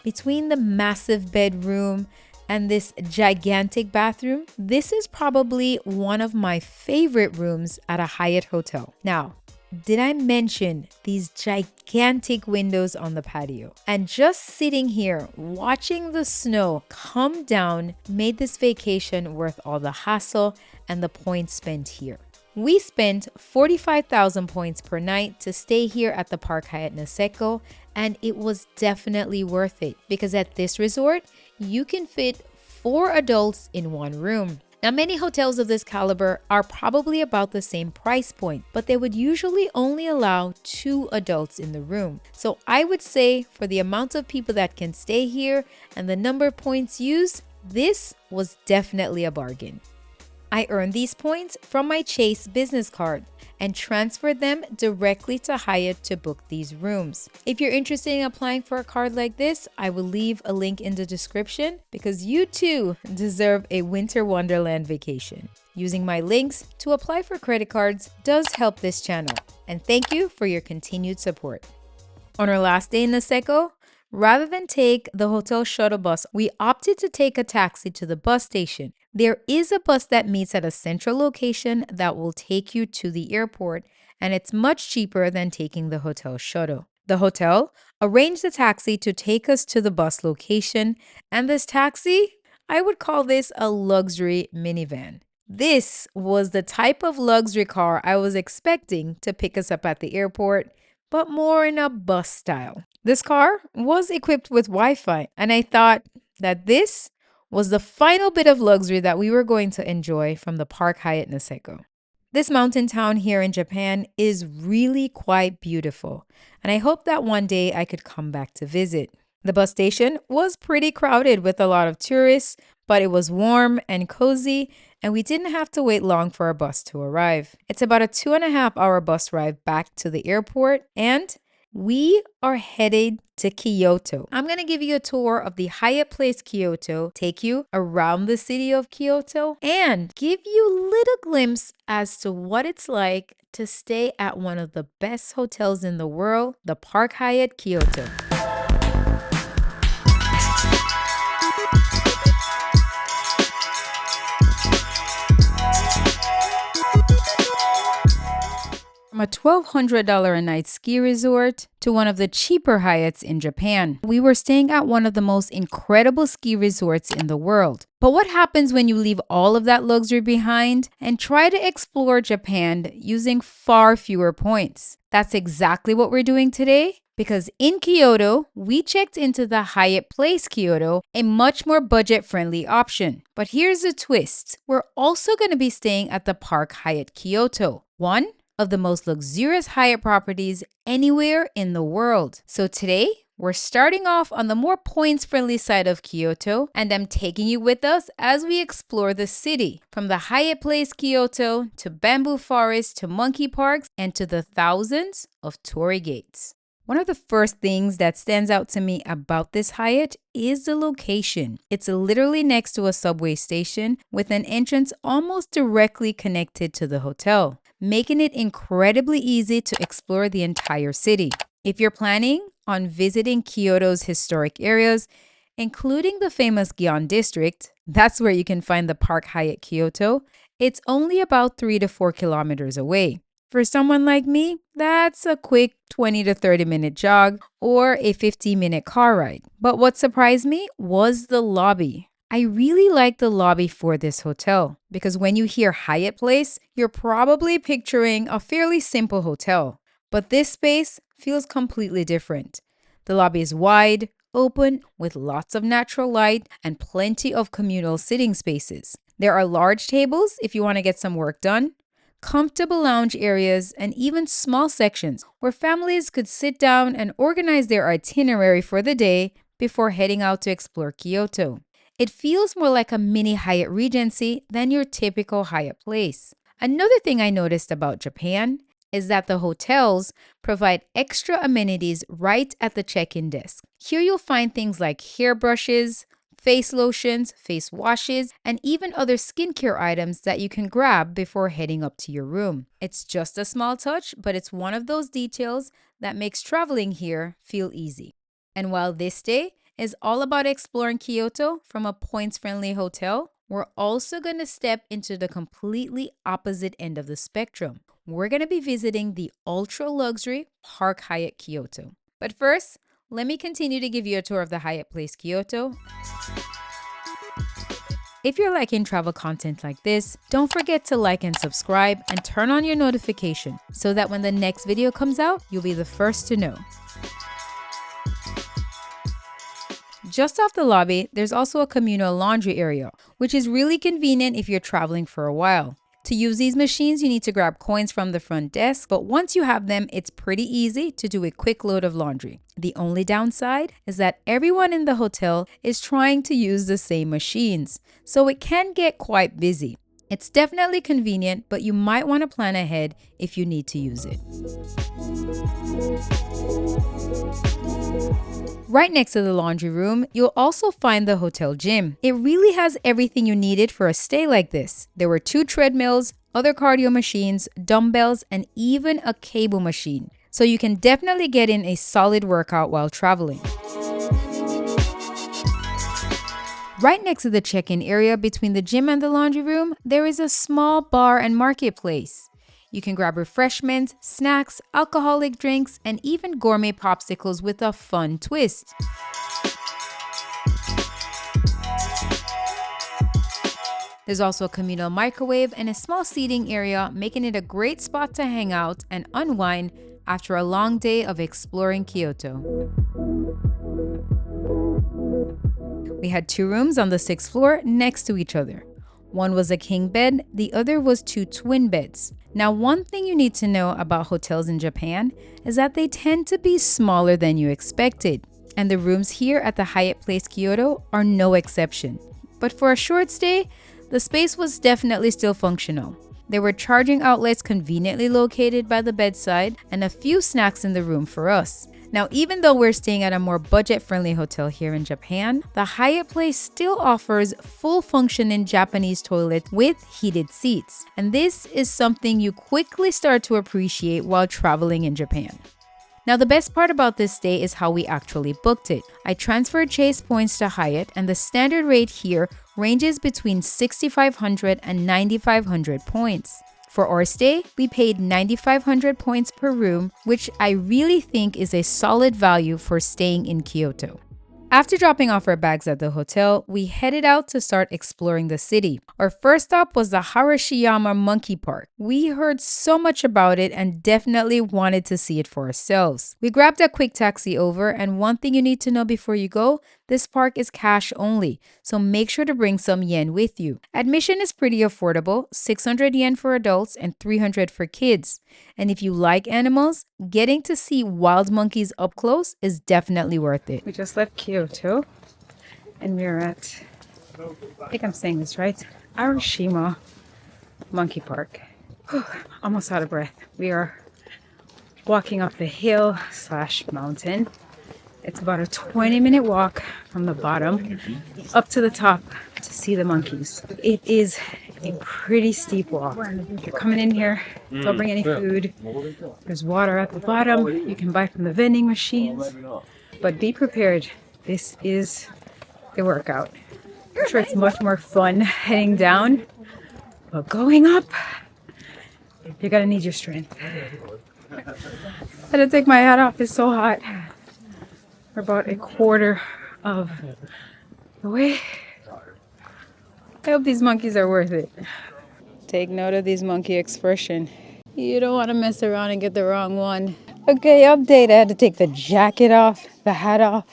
Between the massive bedroom and this gigantic bathroom, this is probably one of my favorite rooms at a Hyatt hotel. Now, did I mention these gigantic windows on the patio? And just sitting here watching the snow come down made this vacation worth all the hassle and the points spent here. We spent 45,000 points per night to stay here at the Park Hyatt Niseko, and it was definitely worth it because at this resort, you can fit 4 adults in one room. Now, many hotels of this caliber are probably about the same price point, but they would usually only allow 2 adults in the room. So I would say for the amount of people that can stay here and the number of points used, this was definitely a bargain. I earned these points from my Chase business card and transferred them directly to Hyatt to book these rooms. If you're interested in applying for a card like this, I will leave a link in the description because you too deserve a winter wonderland vacation. Using my links to apply for credit cards does help this channel, and thank you for your continued support. On our last day in Niseko, rather than take the hotel shuttle bus, we opted to take a taxi to the bus station. There is a bus that meets at a central location that will take you to the airport, and it's much cheaper than taking the hotel shuttle. The hotel arranged a taxi to take us to the bus location, and this taxi, I would call this a luxury minivan. This was the type of luxury car I was expecting to pick us up at the airport, but more in a bus style. This car was equipped with Wi-Fi, and I thought that this was the final bit of luxury that we were going to enjoy from the Park Hyatt Niseko. This mountain town here in Japan is really quite beautiful, and I hope that one day I could come back to visit. The bus station was pretty crowded with a lot of tourists, but it was warm and cozy, and we didn't have to wait long for our bus to arrive. It's about a 2.5 hour bus ride back to the airport, and we are headed to Kyoto. I'm going to give you a tour of the Hyatt Place Kyoto, take you around the city of Kyoto, and give you a little glimpse as to what it's like to stay at one of the best hotels in the world, the Park Hyatt Kyoto. From a $1,200 a night ski resort to one of the cheaper Hyatts in Japan, we were staying at one of the most incredible ski resorts in the world. But what happens when you leave all of that luxury behind and try to explore Japan using far fewer points? That's exactly what we're doing today. Because in Kyoto, we checked into the Hyatt Place Kyoto, a much more budget-friendly option. But here's the twist. We're also going to be staying at the Park Hyatt Kyoto, one of the most luxurious Hyatt properties anywhere in the world. So today, we're starting off on the more points-friendly side of Kyoto, and I'm taking you with us as we explore the city, from the Hyatt Place Kyoto to bamboo forests to monkey parks and to the thousands of torii gates. One of the first things that stands out to me about this Hyatt is the location. It's literally next to a subway station with an entrance almost directly connected to the hotel, making it incredibly easy to explore the entire city. If you're planning on visiting Kyoto's historic areas, including the famous Gion district, that's where you can find the Park Hyatt Kyoto. It's only about 3 to 4 kilometers away. For someone like me, that's a quick 20 to 30 minute jog or a 15-minute car ride. But what surprised me was the lobby. I really like the lobby for this hotel because when you hear Hyatt Place, you're probably picturing a fairly simple hotel. But this space feels completely different. The lobby is wide, open, with lots of natural light and plenty of communal sitting spaces. There are large tables if you want to get some work done, comfortable lounge areas, and even small sections where families could sit down and organize their itinerary for the day before heading out to explore Kyoto. It feels more like a mini Hyatt Regency than your typical Hyatt Place. Another thing I noticed about Japan is that the hotels provide extra amenities right at the check-in desk. Here you'll find things like hairbrushes, face lotions, face washes, and even other skincare items that you can grab before heading up to your room. It's just a small touch, but it's one of those details that makes traveling here feel easy. And while this day is all about exploring Kyoto from a points-friendly hotel, we're also going to step into the completely opposite end of the spectrum. We're going to be visiting the ultra-luxury Park Hyatt Kyoto. But first, let me continue to give you a tour of the Hyatt Place Kyoto. If you're liking travel content like this, don't forget to like and subscribe and turn on your notification so that when the next video comes out, you'll be the first to know. Just off the lobby, there's also a communal laundry area, which is really convenient if you're traveling for a while. To use these machines, you need to grab coins from the front desk, but once you have them, it's pretty easy to do a quick load of laundry. The only downside is that everyone in the hotel is trying to use the same machines, so it can get quite busy. It's definitely convenient, but you might want to plan ahead if you need to use it. Right next to the laundry room, you'll also find the hotel gym. It really has everything you needed for a stay like this. There were 2 treadmills, other cardio machines, dumbbells, and even a cable machine. So you can definitely get in a solid workout while traveling. Right next to the check-in area between the gym and the laundry room, there is a small bar and marketplace. You can grab refreshments, snacks, alcoholic drinks, and even gourmet popsicles with a fun twist. There's also a communal microwave and a small seating area, making it a great spot to hang out and unwind after a long day of exploring Kyoto. We had 2 rooms on the 6th floor next to each other. One was a king bed, the other was two twin beds. Now, one thing you need to know about hotels in Japan is that they tend to be smaller than you expected, and the rooms here at the Hyatt Place Kyoto are no exception. But for a short stay, the space was definitely still functional. There were charging outlets conveniently located by the bedside and a few snacks in the room for us. Now, even though we're staying at a more budget-friendly hotel here in Japan, the Hyatt Place still offers full functioning Japanese toilets with heated seats. And this is something you quickly start to appreciate while traveling in Japan. Now, the best part about this stay is how we actually booked it. I transferred Chase points to Hyatt, and the standard rate here ranges between 6,500 and 9,500 points. For our stay, we paid 9,500 points per room, which I really think is a solid value for staying in Kyoto. After dropping off our bags at the hotel, we headed out to start exploring the city. Our first stop was the Harashiyama Monkey Park. We heard so much about it and definitely wanted to see it for ourselves. We grabbed a quick taxi over, and one thing you need to know before you go, this park is cash only, so make sure to bring some yen with you. Admission is pretty affordable, 600 yen for adults and 300 for kids. And if you like animals, getting to see wild monkeys up close is definitely worth it. We just left Kyoto and we're at, I think I'm saying this right, Arashima Monkey Park. Whew, almost out of breath. We are walking up the hill / mountain. It's about a 20-minute walk from the bottom up to the top to see the monkeys. It is a pretty steep walk. If you're coming in here, don't bring any food. There's water at the bottom. You can buy from the vending machines. But be prepared. This is a workout. I'm sure it's much more fun heading down. But going up, you're gonna need your strength. I had to take my hat off. It's so hot. We're about a quarter of the way. I hope these monkeys are worth it. Take note of these monkey expression. You don't want to mess around and get the wrong one. Okay, update. I had to take the jacket off, the hat off.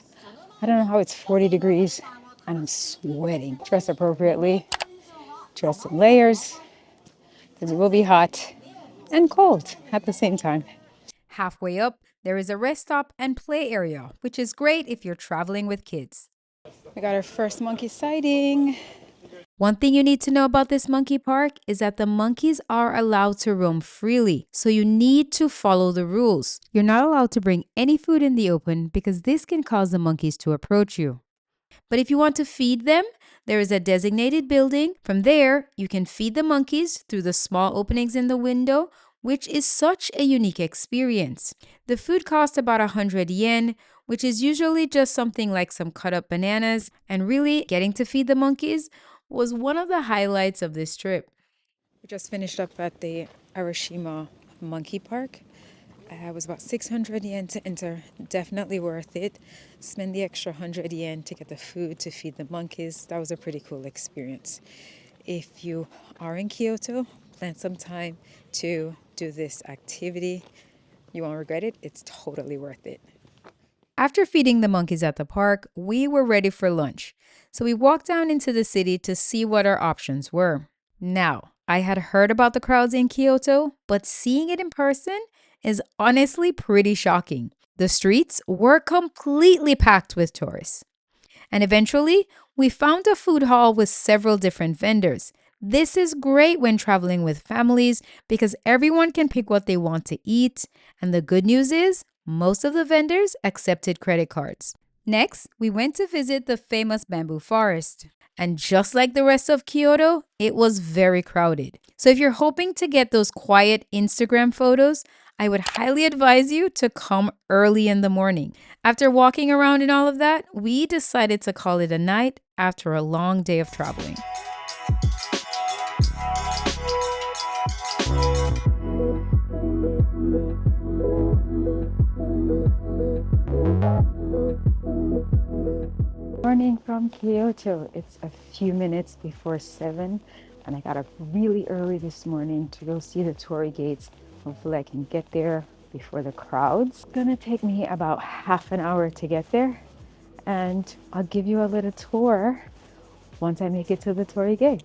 I don't know how it's 40 degrees and I'm sweating. Dress appropriately. Dress in layers because it will be hot and cold at the same time. Halfway up, there is a rest stop and play area, which is great if you're traveling with kids. We got our first monkey sighting. One thing you need to know about this monkey park is that the monkeys are allowed to roam freely, so you need to follow the rules. You're not allowed to bring any food in the open because this can cause the monkeys to approach you. But if you want to feed them, there is a designated building. From there, you can feed the monkeys through the small openings in the window, which is such a unique experience. The food costs about 100 yen, which is usually just something like some cut up bananas, and really getting to feed the monkeys was one of the highlights of this trip. We just finished up at the Arashima Monkey Park. It was about 600 yen to enter. Definitely worth it. Spend the extra 100 yen to get the food to feed the monkeys. That was a pretty cool experience. If you are in Kyoto, plan some time to do this activity. You won't regret it. It's totally worth it. After feeding the monkeys at the park, we were ready for lunch. So we walked down into the city to see what our options were. Now, I had heard about the crowds in Kyoto, but seeing it in person is honestly pretty shocking. The streets were completely packed with tourists. And eventually, we found a food hall with several different vendors. This is great when traveling with families because everyone can pick what they want to eat. And the good news is, most of the vendors accepted credit cards. Next, we went to visit the famous bamboo forest. And just like the rest of Kyoto, it was very crowded. So if you're hoping to get those quiet Instagram photos, I would highly advise you to come early in the morning. After walking around and all of that, we decided to call it a night after a long day of traveling. Morning from Kyoto. It's a few minutes before 7 and I got up really early this morning to go see the torii gates. Hopefully I can get there before the crowds. It's gonna take me about half an hour to get there and I'll give you a little tour once I make it to the torii gate.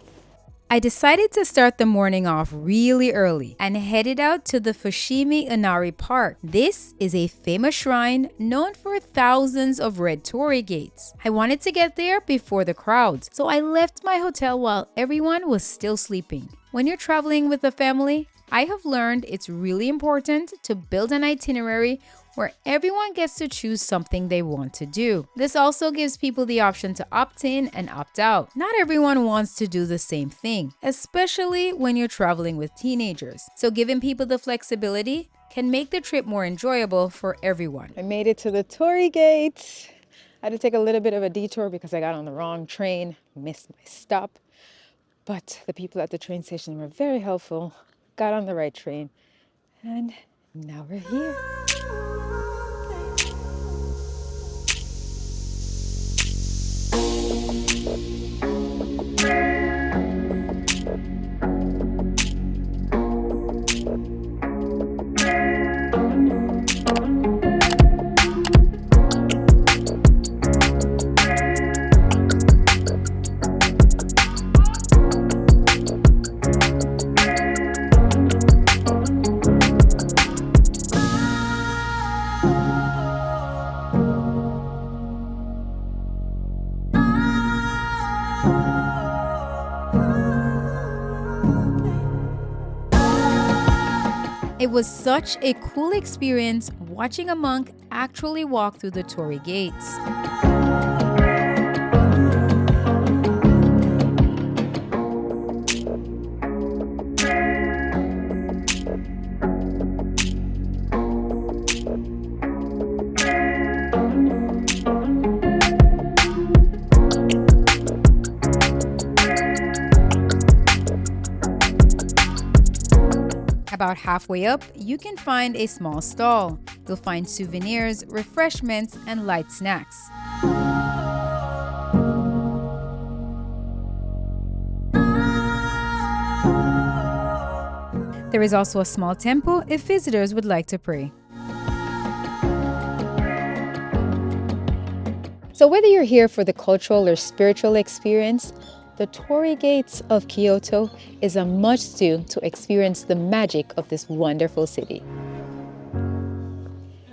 I decided to start the morning off really early and headed out to the Fushimi Inari Park. This is a famous shrine known for thousands of red torii gates. I wanted to get there before the crowds, so I left my hotel while everyone was still sleeping. When you're traveling with a family, I have learned it's really important to build an itinerary where everyone gets to choose something they want to do. This also gives people the option to opt in and opt out. Not everyone wants to do the same thing, especially when you're traveling with teenagers. So giving people the flexibility can make the trip more enjoyable for everyone. I made it to the torii gate. I had to take a little bit of a detour because I got on the wrong train, missed my stop. But the people at the train station were very helpful, got on the right train, and now we're here. It was such a cool experience watching a monk actually walk through the torii gates. About halfway up, you can find a small stall. You'll find souvenirs, refreshments, and light snacks. There is also a small temple if visitors would like to pray. So whether you're here for the cultural or spiritual experience, the torii gates of Kyoto is a must-do to experience the magic of this wonderful city.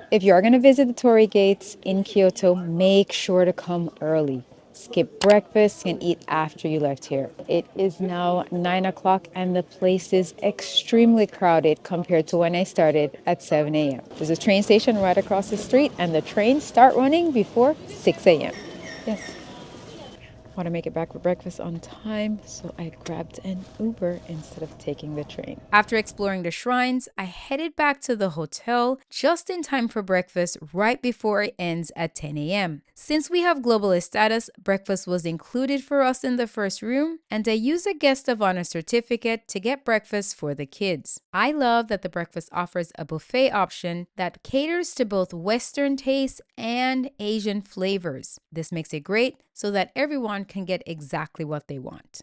If you are going to visit the torii gates in Kyoto, make sure to come early. Skip breakfast and eat after you left here. It is now 9 o'clock and the place is extremely crowded compared to when I started at 7 a.m. There's a train station right across the street and the trains start running before 6 a.m. Yes. Want to make it back for breakfast on time, so I grabbed an Uber instead of taking the train. After exploring the shrines, I headed back to the hotel just in time for breakfast right before it ends at 10 a.m. Since we have globalist status, breakfast was included for us in the first room, and I used a guest of honor certificate to get breakfast for the kids. I love that the breakfast offers a buffet option that caters to both Western tastes and Asian flavors. This makes it great so that everyone can get exactly what they want.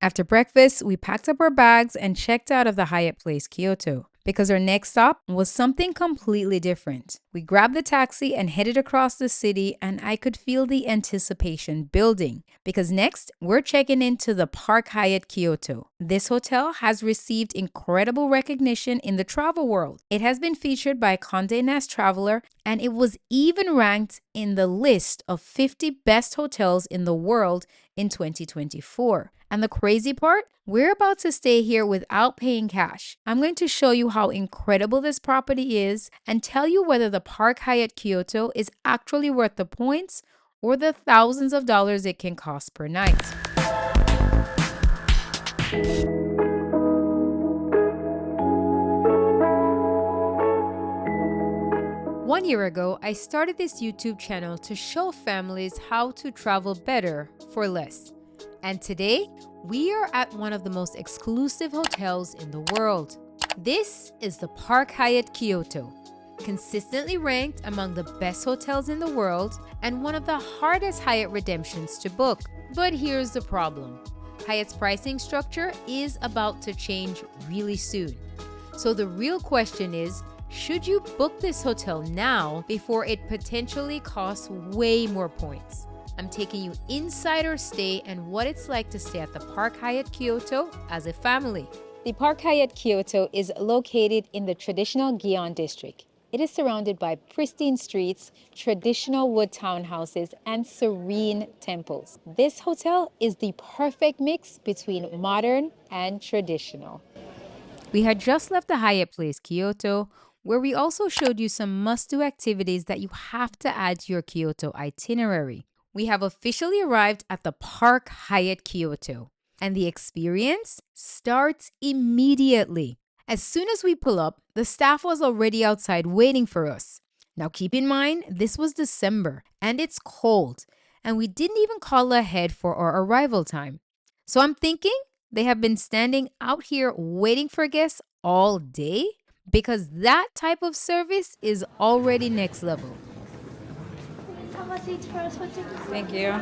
After breakfast, we packed up our bags and checked out of the Hyatt Place Kyoto because our next stop was something completely different. We grabbed the taxi and headed across the city, and I could feel the anticipation building because next we're checking into the Park Hyatt Kyoto. This hotel has received incredible recognition in the travel world. It has been featured by Condé Nast Traveler, and it was even ranked in the list of 50 best hotels in the world in 2024. And the crazy part, we're about to stay here without paying cash. I'm going to show you how incredible this property is and tell you whether the Park Hyatt Kyoto is actually worth the points or the thousands of dollars it can cost per night. One year ago, I started this YouTube channel to show families how to travel better for less. And today, we are at one of the most exclusive hotels in the world. This is the Park Hyatt Kyoto, consistently ranked among the best hotels in the world and one of the hardest Hyatt redemptions to book. But here's the problem. Hyatt's pricing structure is about to change really soon. So the real question is, should you book this hotel now before it potentially costs way more points? I'm taking you inside our stay and what it's like to stay at the Park Hyatt Kyoto as a family. The Park Hyatt Kyoto is located in the traditional Gion district. It is surrounded by pristine streets, traditional wood townhouses, and serene temples. This hotel is the perfect mix between modern and traditional. We had just left the Hyatt Place Kyoto, where we also showed you some must-do activities that you have to add to your Kyoto itinerary. We have officially arrived at the Park Hyatt Kyoto, and the experience starts immediately. As soon as we pull up, the staff was already outside waiting for us. Now keep in mind, this was December, and it's cold, and we didn't even call ahead for our arrival time. So I'm thinking they have been standing out here waiting for guests all day, because that type of service is already next level. Thank you.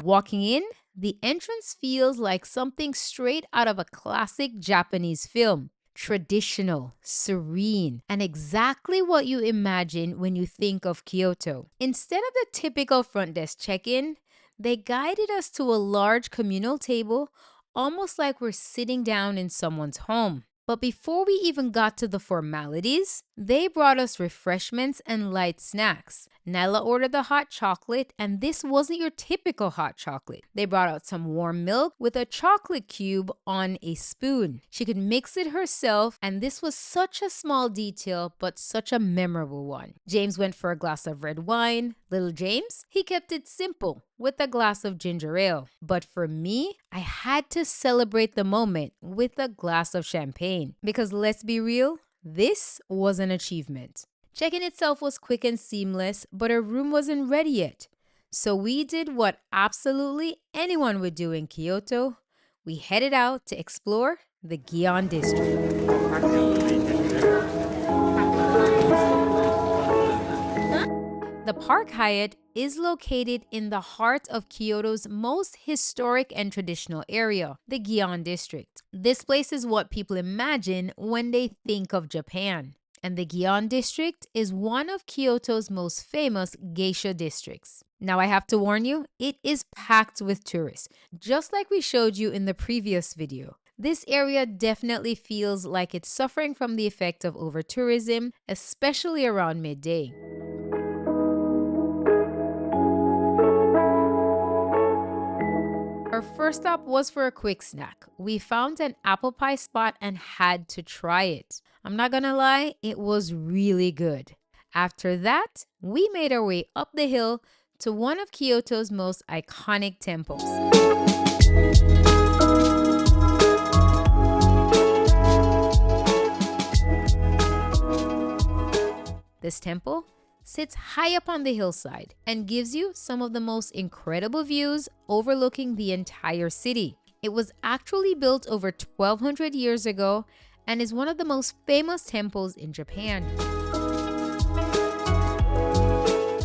Walking in, the entrance feels like something straight out of a classic Japanese film. Traditional, serene, and exactly what you imagine when you think of Kyoto. Instead of the typical front desk check-in, they guided us to a large communal table, almost like we're sitting down in someone's home. But before we even got to the formalities, they brought us refreshments and light snacks. Nella ordered the hot chocolate, and this wasn't your typical hot chocolate. They brought out some warm milk with a chocolate cube on a spoon. She could mix it herself, and this was such a small detail, but such a memorable one. James went for a glass of red wine. Little James, he kept it simple with a glass of ginger ale. But for me, I had to celebrate the moment with a glass of champagne. Because let's be real, this was an achievement. Check-in itself was quick and seamless, but our room wasn't ready yet. So we did what absolutely anyone would do in Kyoto. We headed out to explore the Gion district. The Park Hyatt is located in the heart of Kyoto's most historic and traditional area, the Gion district. This place is what people imagine when they think of Japan. And the Gion district is one of Kyoto's most famous geisha districts. Now I have to warn you, it is packed with tourists, just like we showed you in the previous video. This area definitely feels like it's suffering from the effect of over-tourism, especially around midday. Our first stop was for a quick snack. We found an apple pie spot and had to try it. I'm not gonna lie, it was really good. After that, we made our way up the hill to one of Kyoto's most iconic temples. This temple sits high up on the hillside and gives you some of the most incredible views overlooking the entire city. It was actually built over 1200 years ago and is one of the most famous temples in Japan.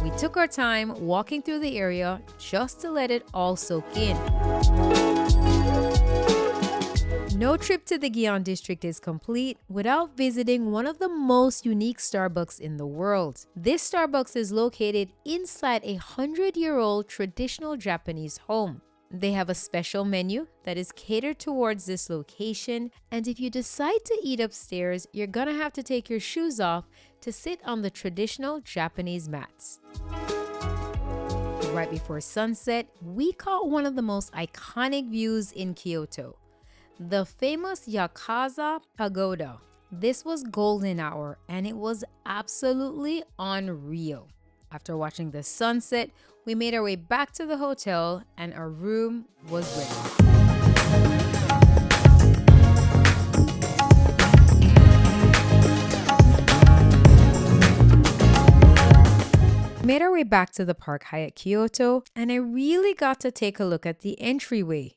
We took our time walking through the area just to let it all soak in. No trip to the Gion district is complete without visiting one of the most unique Starbucks in the world. This Starbucks is located inside a 100-year-old traditional Japanese home. They have a special menu that is catered towards this location, and if you decide to eat upstairs, you're gonna have to take your shoes off to sit on the traditional Japanese mats. Right before sunset, we caught one of the most iconic views in Kyoto, the famous Yakaza Pagoda. This was golden hour and it was absolutely unreal. After watching the sunset, we made our way back to the hotel and our room was ready. Made our way back to the Park Hyatt Kyoto and I really got to take a look at the entryway.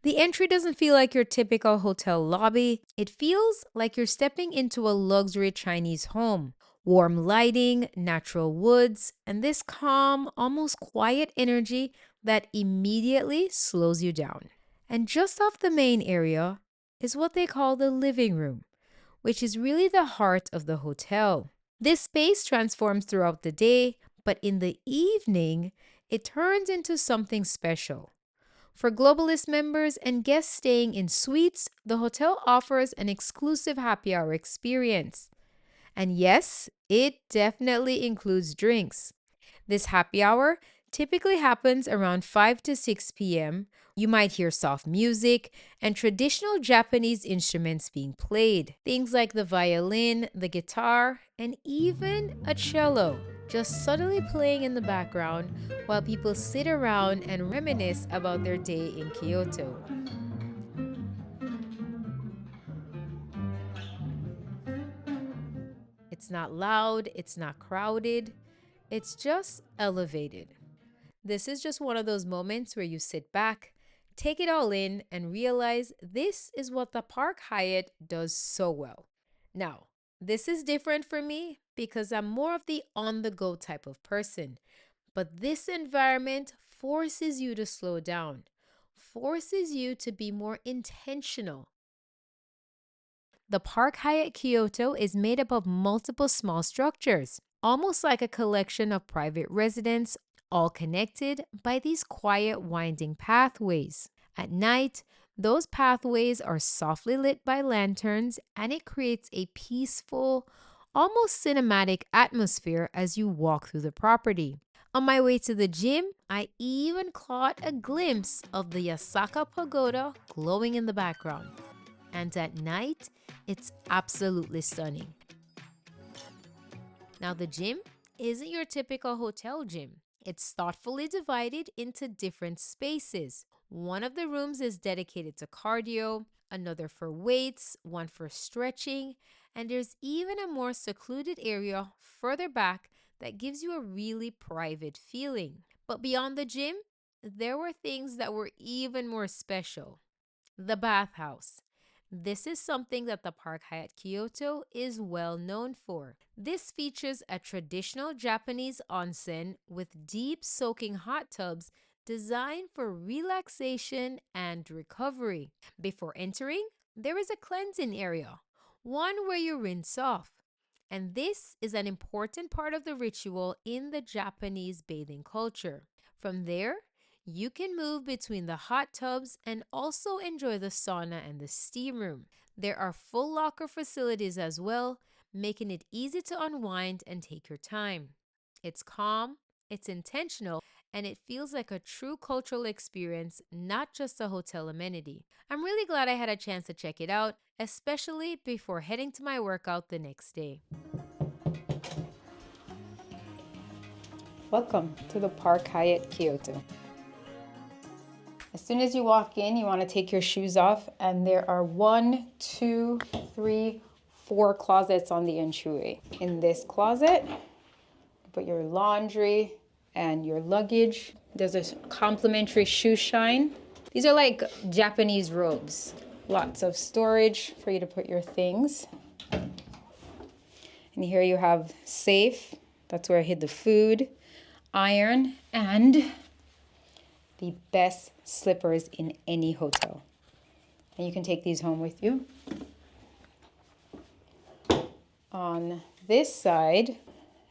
The entry doesn't feel like your typical hotel lobby. It feels like you're stepping into a luxury Chinese home. Warm lighting, natural woods, and this calm, almost quiet energy that immediately slows you down. And just off the main area is what they call the living room, which is really the heart of the hotel. This space transforms throughout the day, but in the evening, it turns into something special. For Globalist members and guests staying in suites, the hotel offers an exclusive happy hour experience. And yes, it definitely includes drinks. This happy hour typically happens around 5 to 6 p.m. You might hear soft music and traditional Japanese instruments being played. Things like the violin, the guitar, and even a cello just subtly playing in the background while people sit around and reminisce about their day in Kyoto. It's not loud, it's not crowded, it's just elevated. This is just one of those moments where you sit back, take it all in, and realize this is what the Park Hyatt does so well. Now, this is different for me because I'm more of the on the go type of person. But this environment forces you to slow down, forces you to be more intentional. The Park Hyatt Kyoto is made up of multiple small structures, almost like a collection of private residences, all connected by these quiet, winding pathways. At night, those pathways are softly lit by lanterns, and it creates a peaceful, almost cinematic atmosphere as you walk through the property. On my way to the gym, I even caught a glimpse of the Osaka Pagoda glowing in the background. And at night, it's absolutely stunning. Now, the gym isn't your typical hotel gym. It's thoughtfully divided into different spaces. One of the rooms is dedicated to cardio, another for weights, one for stretching, and there's even a more secluded area further back that gives you a really private feeling. But beyond the gym, there were things that were even more special. The bathhouse. This is something that the Park Hyatt Kyoto is well known for. This features a traditional Japanese onsen with deep soaking hot tubs designed for relaxation and recovery. Before entering, there is a cleansing area, one where you rinse off. And this is an important part of the ritual in the Japanese bathing culture. From there, you can move between the hot tubs and also enjoy the sauna and the steam room. There are full locker facilities as well, making it easy to unwind and take your time. It's calm, it's intentional, and it feels like a true cultural experience, not just a hotel amenity. I'm really glad I had a chance to check it out, especially before heading to my workout the next day. Welcome to the Park Hyatt Kyoto. As soon as you walk in, you want to take your shoes off, and there are 1, 2, 3, 4 closets on the entryway. In this closet, put your laundry and your luggage. There's a complimentary shoe shine. These are like Japanese robes. Lots of storage for you to put your things. And here you have safe. That's where I hid the food, iron, and the best slippers in any hotel. And you can take these home with you. On this side,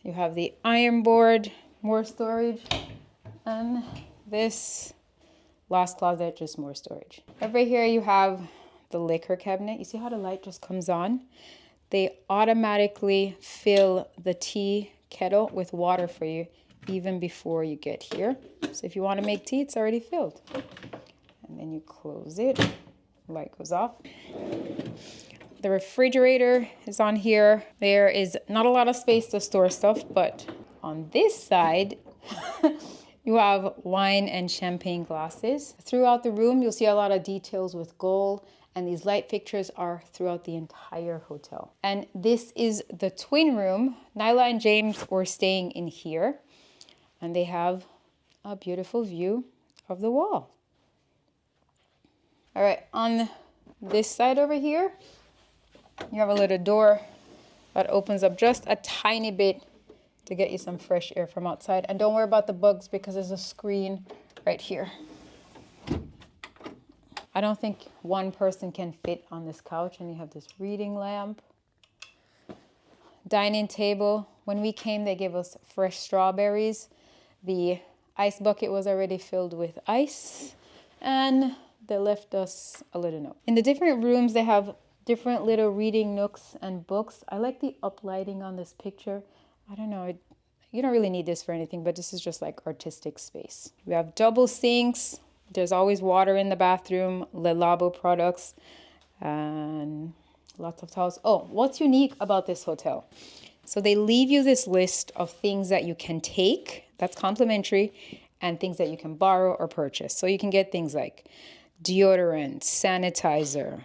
you have the iron board, more storage, and this last closet, just more storage. Over here you have the liquor cabinet. You see how the light just comes on? They automatically fill the tea kettle with water for you even before you get here. So if you want to make tea, it's already filled. And then you close it, light goes off. The refrigerator is on here. There is not a lot of space to store stuff, but on this side, you have wine and champagne glasses. Throughout the room, you'll see a lot of details with gold, and these light fixtures are throughout the entire hotel. And this is the twin room. Nyla and James were staying in here, and they have a beautiful view of the wall. All right, on this side over here, you have a little door that opens up just a tiny bit to get you some fresh air from outside. And don't worry about the bugs because there's a screen right here. I don't think one person can fit on this couch, and you have this reading lamp. Dining table. When we came, they gave us fresh strawberries. The Ice bucket was already filled with ice, and they left us a little note. In the different rooms, they have different little reading nooks and books. I like the uplighting on this picture. I don't know, you don't really need this for anything, but this is just like artistic space. We have double sinks. There's always water in the bathroom, Le Labo products, and lots of towels. Oh, what's unique about this hotel? So they leave you this list of things that you can take, that's complimentary, and things that you can borrow or purchase. So you can get things like deodorant, sanitizer,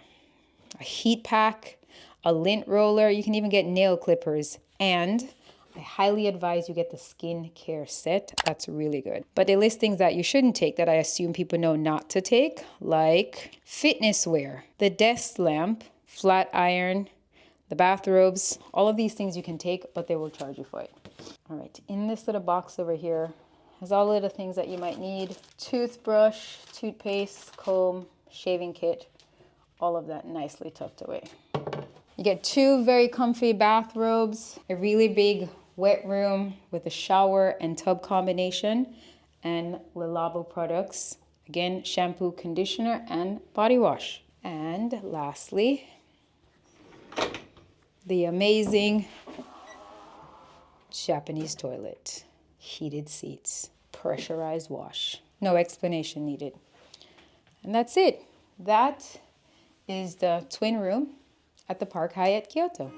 a heat pack, a lint roller. You can even get nail clippers. And I highly advise you get the skin care set. That's really good. But they list things that you shouldn't take that I assume people know not to take, like fitness wear, the desk lamp, flat iron, the bathrobes. All of these things you can take, but they will charge you for it. All right, in this little box over here has all of the things that you might need: toothbrush, toothpaste, comb, shaving kit, all of that nicely tucked away. You get 2 very comfy bathrobes, a really big wet room with a shower and tub combination, and Le Labo products. Again, shampoo, conditioner, and body wash. And lastly, the amazing Japanese toilet. Heated seats, pressurized wash. No explanation needed. And that's it. That is the twin room at the Park Hyatt Kyoto.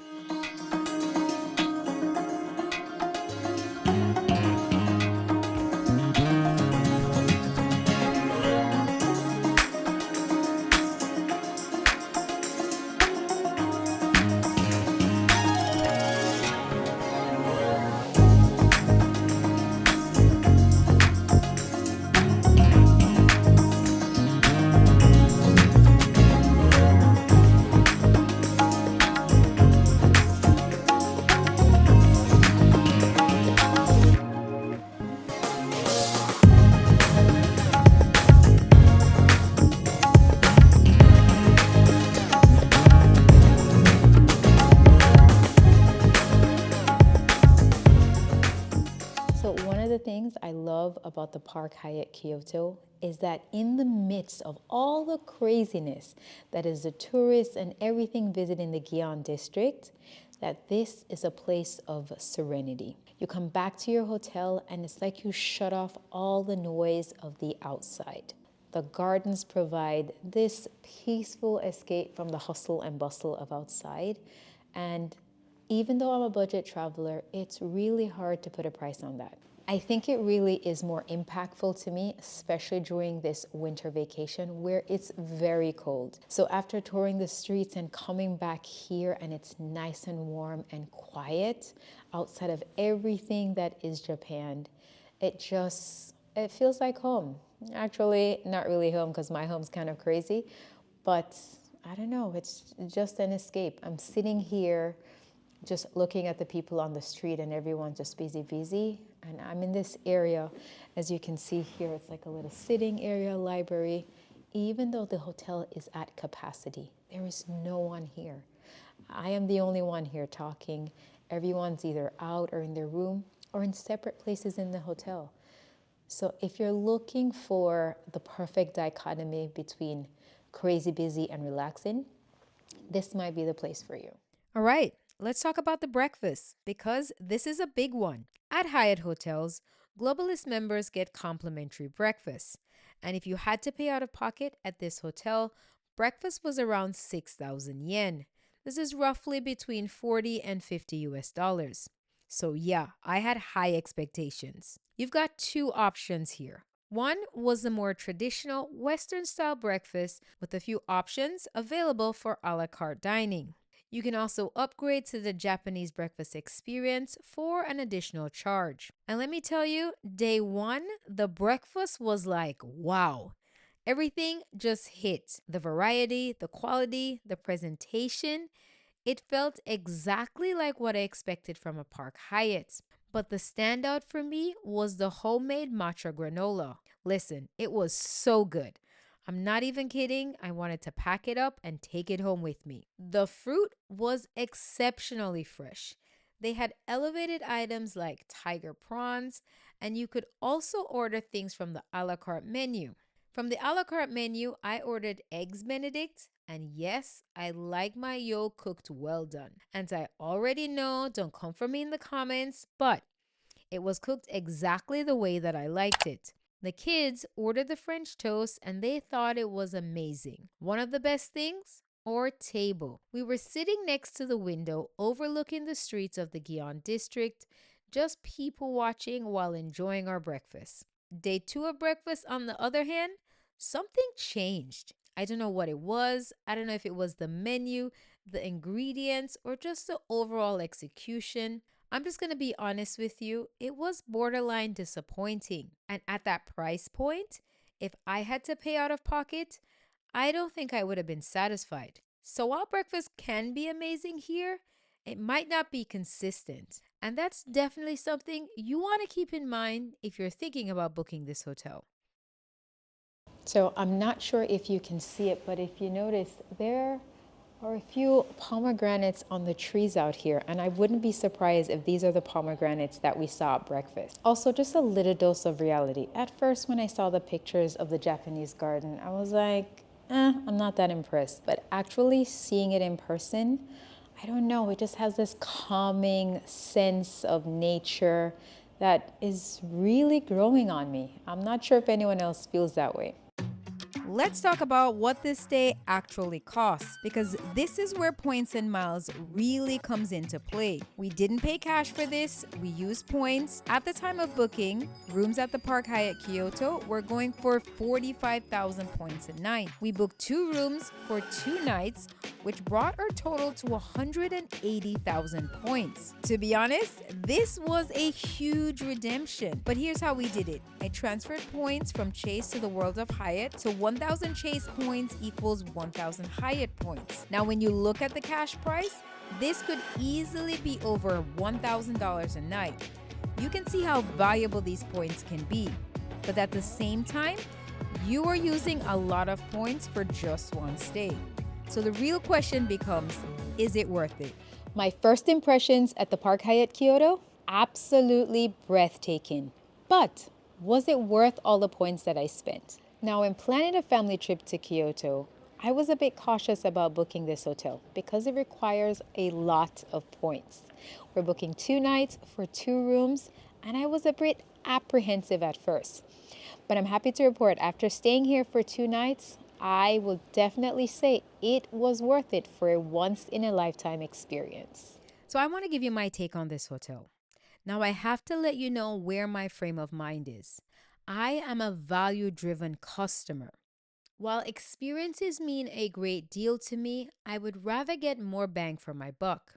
So one of the things I love about the Park Hyatt Kyoto is that in the midst of all the craziness that is the tourists and everything visiting the Gion district, that this is a place of serenity. You come back to your hotel and it's like you shut off all the noise of the outside. The gardens provide this peaceful escape from the hustle and bustle of outside. And even though I'm a budget traveler, it's really hard to put a price on that. I think it really is more impactful to me, especially during this winter vacation where it's very cold. So after touring the streets and coming back here and it's nice and warm and quiet outside of everything that is Japan, it feels like home. Actually, not really home because my home's kind of crazy, but I don't know, it's just an escape. I'm sitting here just looking at the people on the street and everyone's just busy. And I'm in this area, as you can see here, it's like a little sitting area, library. Even though the hotel is at capacity, there is no one here. I am the only one here talking. Everyone's either out or in their room or in separate places in the hotel. So if you're looking for the perfect dichotomy between crazy busy and relaxing, this might be the place for you. All right, let's talk about the breakfast because this is a big one. At Hyatt Hotels, Globalist members get complimentary breakfast. And if you had to pay out of pocket at this hotel, breakfast was around 6,000 yen. This is roughly between 40 and 50 US dollars. So yeah, I had high expectations. You've got 2 options here. One was the more traditional Western style breakfast with a few options available for a la carte dining. You can also upgrade to the Japanese breakfast experience for an additional charge. And let me tell you, day 1, the breakfast was like, wow. Everything just hit. The variety, the quality, the presentation. It felt exactly like what I expected from a Park Hyatt. But the standout for me was the homemade matcha granola. Listen, it was so good. I'm not even kidding. I wanted to pack it up and take it home with me. The fruit was exceptionally fresh. They had elevated items like tiger prawns, and you could also order things from the a la carte menu. From the a la carte menu, I ordered eggs Benedict, and yes, I like my yolk cooked well done. And I already know, don't come for me in the comments, but it was cooked exactly the way that I liked it. The kids ordered the French toast and they thought it was amazing. One of the best things? Our table. We were sitting next to the window overlooking the streets of the Gyeon district, just people watching while enjoying our breakfast. Day two of breakfast, on the other hand, something changed. I don't know what it was. I don't know if it was the menu, the ingredients, or just the overall execution. I'm just going to be honest with you, it was borderline disappointing. And at that price point, if I had to pay out of pocket, I don't think I would have been satisfied. So while breakfast can be amazing here, it might not be consistent. And that's definitely something you want to keep in mind if you're thinking about booking this hotel. So I'm not sure if you can see it, but if you notice, there are a few pomegranates on the trees out here, and I wouldn't be surprised if these are the pomegranates that we saw at breakfast. Also, just a little dose of reality. At first, when I saw the pictures of the Japanese garden, I was like, I'm not that impressed. But actually seeing it in person, I don't know, it just has this calming sense of nature that is really growing on me. I'm not sure if anyone else feels that way. Let's talk about what this stay actually costs, because this is where points and miles really comes into play. We didn't pay cash for this, we used points. At the time of booking, rooms at the Park Hyatt Kyoto were going for 45,000 points a night. We booked 2 rooms for 2 nights, which brought our total to 180,000 points. To be honest, this was a huge redemption. But here's how we did it. I transferred points from Chase to the World of Hyatt, so 1,000 Chase points equals 1,000 Hyatt points. Now, when you look at the cash price, this could easily be over $1,000 a night. You can see how valuable these points can be. But at the same time, you are using a lot of points for just one stay. So the real question becomes, is it worth it? My first impressions at the Park Hyatt Kyoto? Absolutely breathtaking. But was it worth all the points that I spent? Now, when planning a family trip to Kyoto, I was a bit cautious about booking this hotel because it requires a lot of points. We're booking 2 nights for 2 rooms, and I was a bit apprehensive at first. But I'm happy to report after staying here for 2 nights, I will definitely say it was worth it for a once-in-a-lifetime experience. So I want to give you my take on this hotel. Now, I have to let you know where my frame of mind is. I am a value-driven customer. While experiences mean a great deal to me, I would rather get more bang for my buck.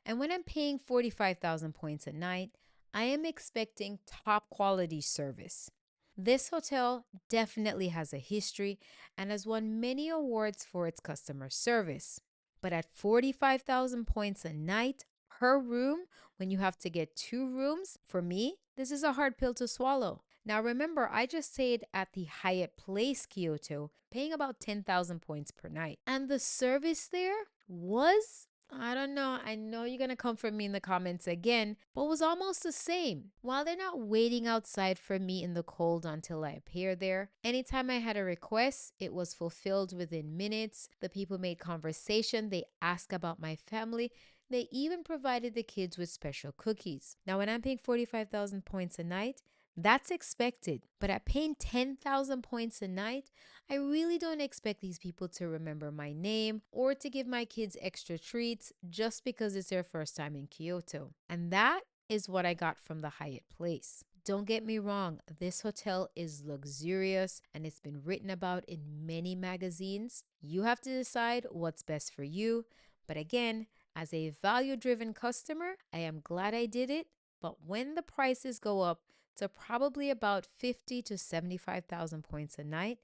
And when I'm paying 45,000 points a night, I am expecting top quality service. This hotel definitely has a history and has won many awards for its customer service. But at 45,000 points a night per room, when you have to get 2 rooms, for me, this is a hard pill to swallow. Now remember, I just stayed at the Hyatt Place Kyoto, paying about 10,000 points per night. And the service there was, I don't know, I know you're going to come for me in the comments again, but was almost the same. While they're not waiting outside for me in the cold until I appear there, anytime I had a request, it was fulfilled within minutes. The people made conversation, they asked about my family, they even provided the kids with special cookies. Now, when I'm paying 45,000 points a night, that's expected. But at paying 10,000 points a night, I really don't expect these people to remember my name or to give my kids extra treats just because it's their first time in Kyoto. And that is what I got from the Hyatt Place. Don't get me wrong, this hotel is luxurious and it's been written about in many magazines. You have to decide what's best for you. But again, as a value-driven customer, I am glad I did it. But when the prices go up to probably about 50 to 75,000 points a night,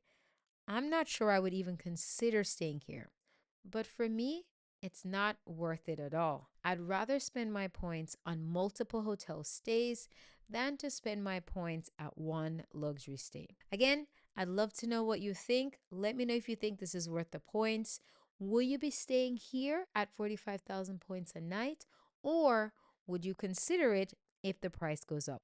I'm not sure I would even consider staying here. But for me, it's not worth it at all. I'd rather spend my points on multiple hotel stays than to spend my points at one luxury stay. Again, I'd love to know what you think. Let me know if you think this is worth the points. Will you be staying here at 45,000 points a night? Or Would you consider it if the price goes up?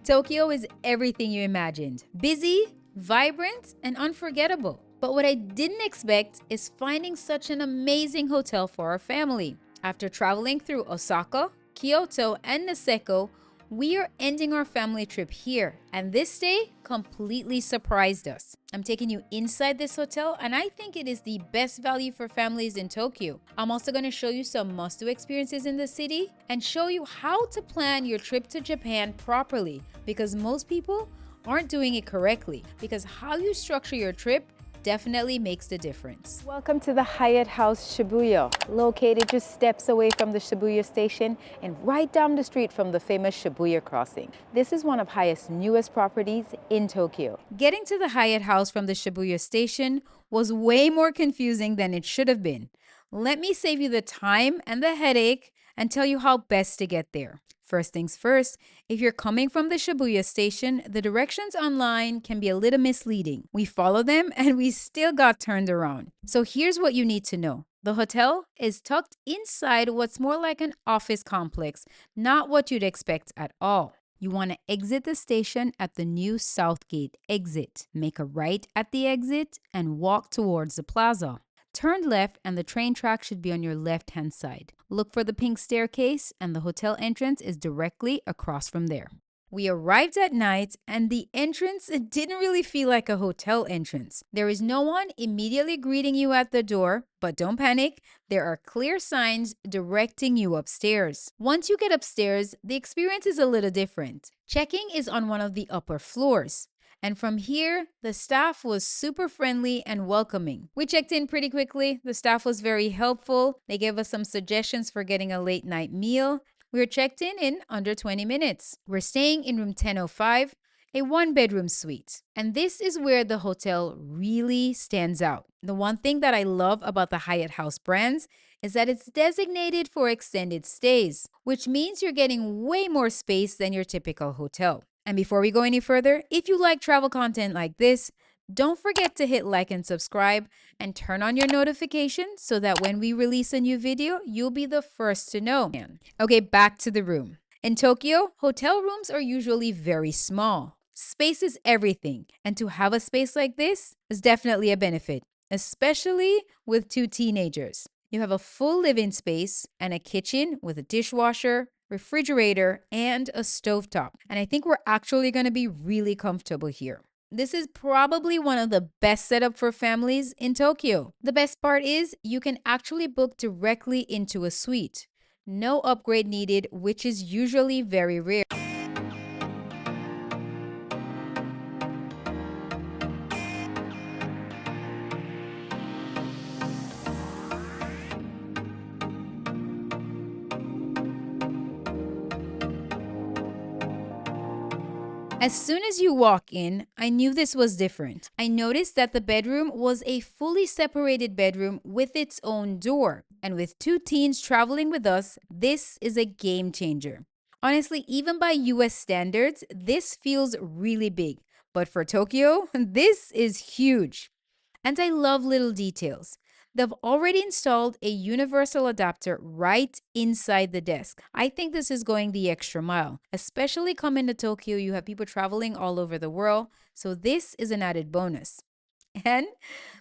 Tokyo is everything you imagined. Busy, vibrant, and unforgettable. But what I didn't expect is finding such an amazing hotel for our family. After traveling through Osaka, Kyoto, and Niseko, we are ending our family trip here, and this stay completely surprised us. I'm taking you inside this hotel, and I think it is the best value for families in Tokyo. I'm also going to show you some must-do experiences in the city and show you how to plan your trip to Japan properly, because most people aren't doing it correctly, because how you structure your trip definitely makes the difference. Welcome to the Hyatt House Shibuya, located just steps away from the Shibuya station and right down the street from the famous Shibuya crossing. This is one of Hyatt's newest properties in Tokyo. Getting to the Hyatt House from the Shibuya station was way more confusing than it should have been. Let me save you the time and the headache and tell you how best to get there. First things first, if you're coming from the Shibuya station, the directions online can be a little misleading. We followed them and we still got turned around. So here's what you need to know. The hotel is tucked inside what's more like an office complex, not what you'd expect at all. You want to exit the station at the new South Gate exit. Make a right at the exit and walk towards the plaza. Turn left and the train track should be on your left-hand side. Look for the pink staircase and the hotel entrance is directly across from there. We arrived at night and the entrance didn't really feel like a hotel entrance. There is no one immediately greeting you at the door, but don't panic. There are clear signs directing you upstairs. Once you get upstairs, the experience is a little different. Check-in is on one of the upper floors. And from here, the staff was super friendly and welcoming. We checked in pretty quickly. The staff was very helpful. They gave us some suggestions for getting a late night meal. We were checked in under 20 minutes. We're staying in room 1005, a one-bedroom suite. And this is where the hotel really stands out. The one thing that I love about the Hyatt House brands is that it's designated for extended stays, which means you're getting way more space than your typical hotel. And before we go any further, if you like travel content like this, don't forget to hit like and subscribe and turn on your notifications so that when we release a new video, you'll be the first to know. Okay, back to the room. In Tokyo, hotel rooms are usually very small. Space is everything, and to have a space like this is definitely a benefit, especially with two teenagers. You have a full living space and a kitchen with a dishwasher, refrigerator, and a stovetop. And I think we're actually going to be really comfortable here. This is probably one of the best setup for families in Tokyo. The best part is you can actually book directly into a suite. No upgrade needed, which is usually very rare. As soon as you walk in, I knew this was different. I noticed that the bedroom was a fully separated bedroom with its own door. And with two teens traveling with us, this is a game changer. Honestly, even by US standards, this feels really big. But for Tokyo, this is huge. And I love little details. They've already installed a universal adapter right inside the desk. I think this is going the extra mile, especially coming to Tokyo. You have people traveling all over the world, so this is an added bonus. And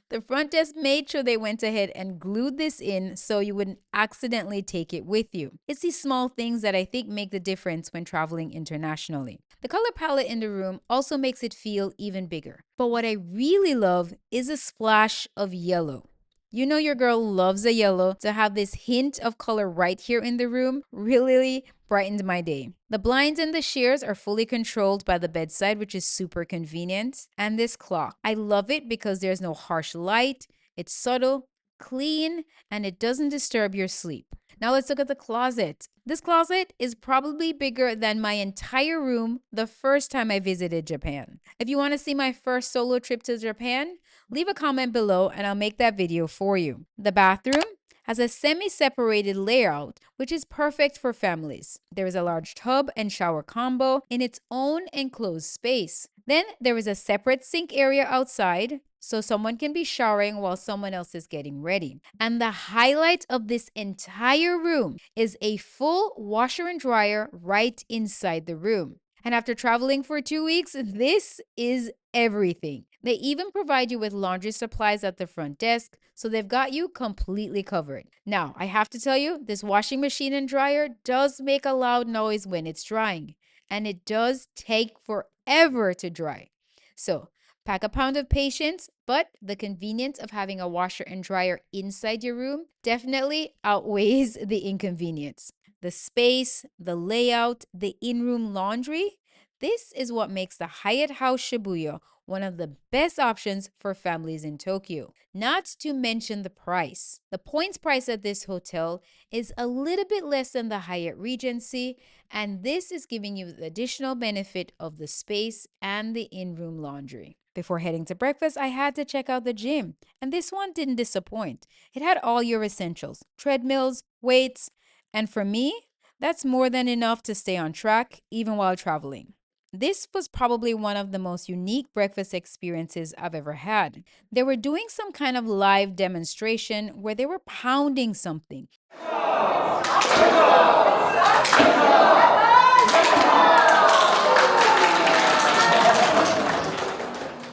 the front desk made sure they went ahead and glued this in so you wouldn't accidentally take it with you. It's these small things that I think make the difference when traveling internationally. The color palette in the room also makes it feel even bigger. But what I really love is a splash of yellow. You know your girl loves a yellow. To have this hint of color right here in the room really brightened my day. The blinds and the shears are fully controlled by the bedside, which is super convenient. And this clock, I love it because there's no harsh light. It's subtle, clean, and it doesn't disturb your sleep. Now let's look at the closet. This closet is probably bigger than my entire room the first time I visited Japan. If you want to see my first solo trip to Japan, leave a comment below and I'll make that video for you. The bathroom has a semi-separated layout, which is perfect for families. There is a large tub and shower combo in its own enclosed space. Then there is a separate sink area outside, so someone can be showering while someone else is getting ready. And the highlight of this entire room is a full washer and dryer right inside the room. And after traveling for 2 weeks, this is everything. They even provide you with laundry supplies at the front desk, so they've got you completely covered. Now, I have to tell you, this washing machine and dryer does make a loud noise when it's drying, and it does take forever to dry. So, pack a pound of patience, but the convenience of having a washer and dryer inside your room definitely outweighs the inconvenience. The space, the layout, the in-room laundry, this is what makes the Hyatt House Shibuya one of the best options for families in Tokyo. Not to mention the price. The points price at this hotel is a little bit less than the Hyatt Regency, and this is giving you the additional benefit of the space and the in-room laundry. Before heading to breakfast, I had to check out the gym, and this one didn't disappoint. It had all your essentials: treadmills, weights, and for me, that's more than enough to stay on track even while traveling. This was probably one of the most unique breakfast experiences I've ever had. They were doing some kind of live demonstration where they were pounding something.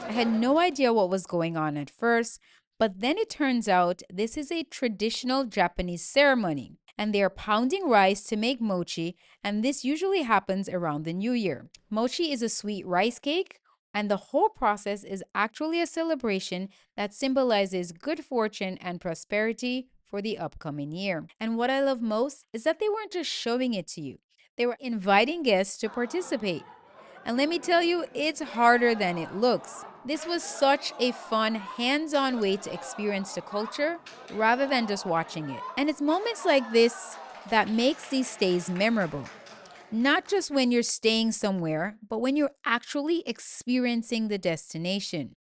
I had no idea what was going on at first, but then it turns out this is a traditional Japanese ceremony, and they are pounding rice to make mochi, and this usually happens around the new year. Mochi is a sweet rice cake, and the whole process is actually a celebration that symbolizes good fortune and prosperity for the upcoming year. And what I love most is that they weren't just showing it to you, they were inviting guests to participate. And let me tell you, it's harder than it looks. This was such a fun, hands-on way to experience the culture rather than just watching it. And it's moments like this that makes these stays memorable. Not just when you're staying somewhere, but when you're actually experiencing the destination.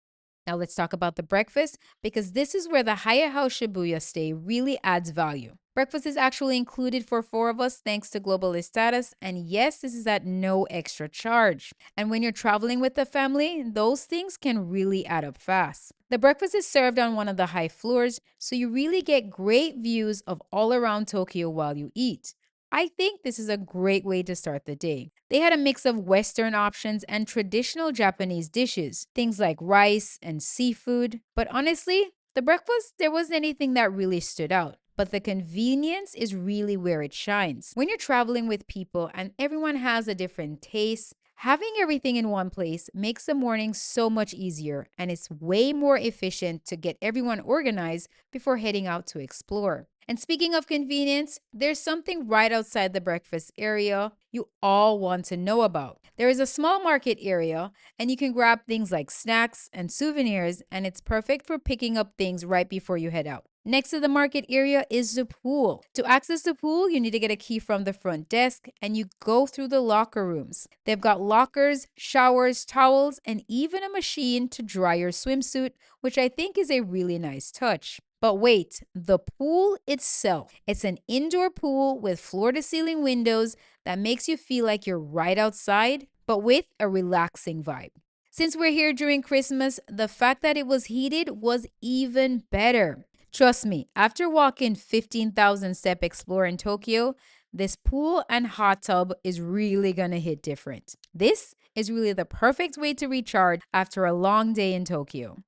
Now let's talk about the breakfast, because this is where the Hyatt House Shibuya stay really adds value. Breakfast is actually included for 4 of us thanks to Global Status, and yes, this is at no extra charge. And when you're traveling with the family, those things can really add up fast. The breakfast is served on one of the high floors, so you really get great views of all around Tokyo while you eat. I think this is a great way to start the day. They had a mix of Western options and traditional Japanese dishes, things like rice and seafood. But honestly, the breakfast, there wasn't anything that really stood out. But the convenience is really where it shines. When you're traveling with people and everyone has a different taste, having everything in one place makes the morning so much easier, and it's way more efficient to get everyone organized before heading out to explore. And speaking of convenience, there's something right outside the breakfast area you all want to know about. There is a small market area, and you can grab things like snacks and souvenirs, and it's perfect for picking up things right before you head out. Next to the market area is the pool. To access the pool, you need to get a key from the front desk, and you go through the locker rooms. They've got lockers, showers, towels, and even a machine to dry your swimsuit, which I think is a really nice touch. But wait, the pool itself. It's an indoor pool with floor-to-ceiling windows that makes you feel like you're right outside, but with a relaxing vibe. Since we're here during Christmas, the fact that it was heated was even better. Trust me, after walking 15,000 step explore in Tokyo, this pool and hot tub is really gonna hit different. This is really the perfect way to recharge after a long day in Tokyo.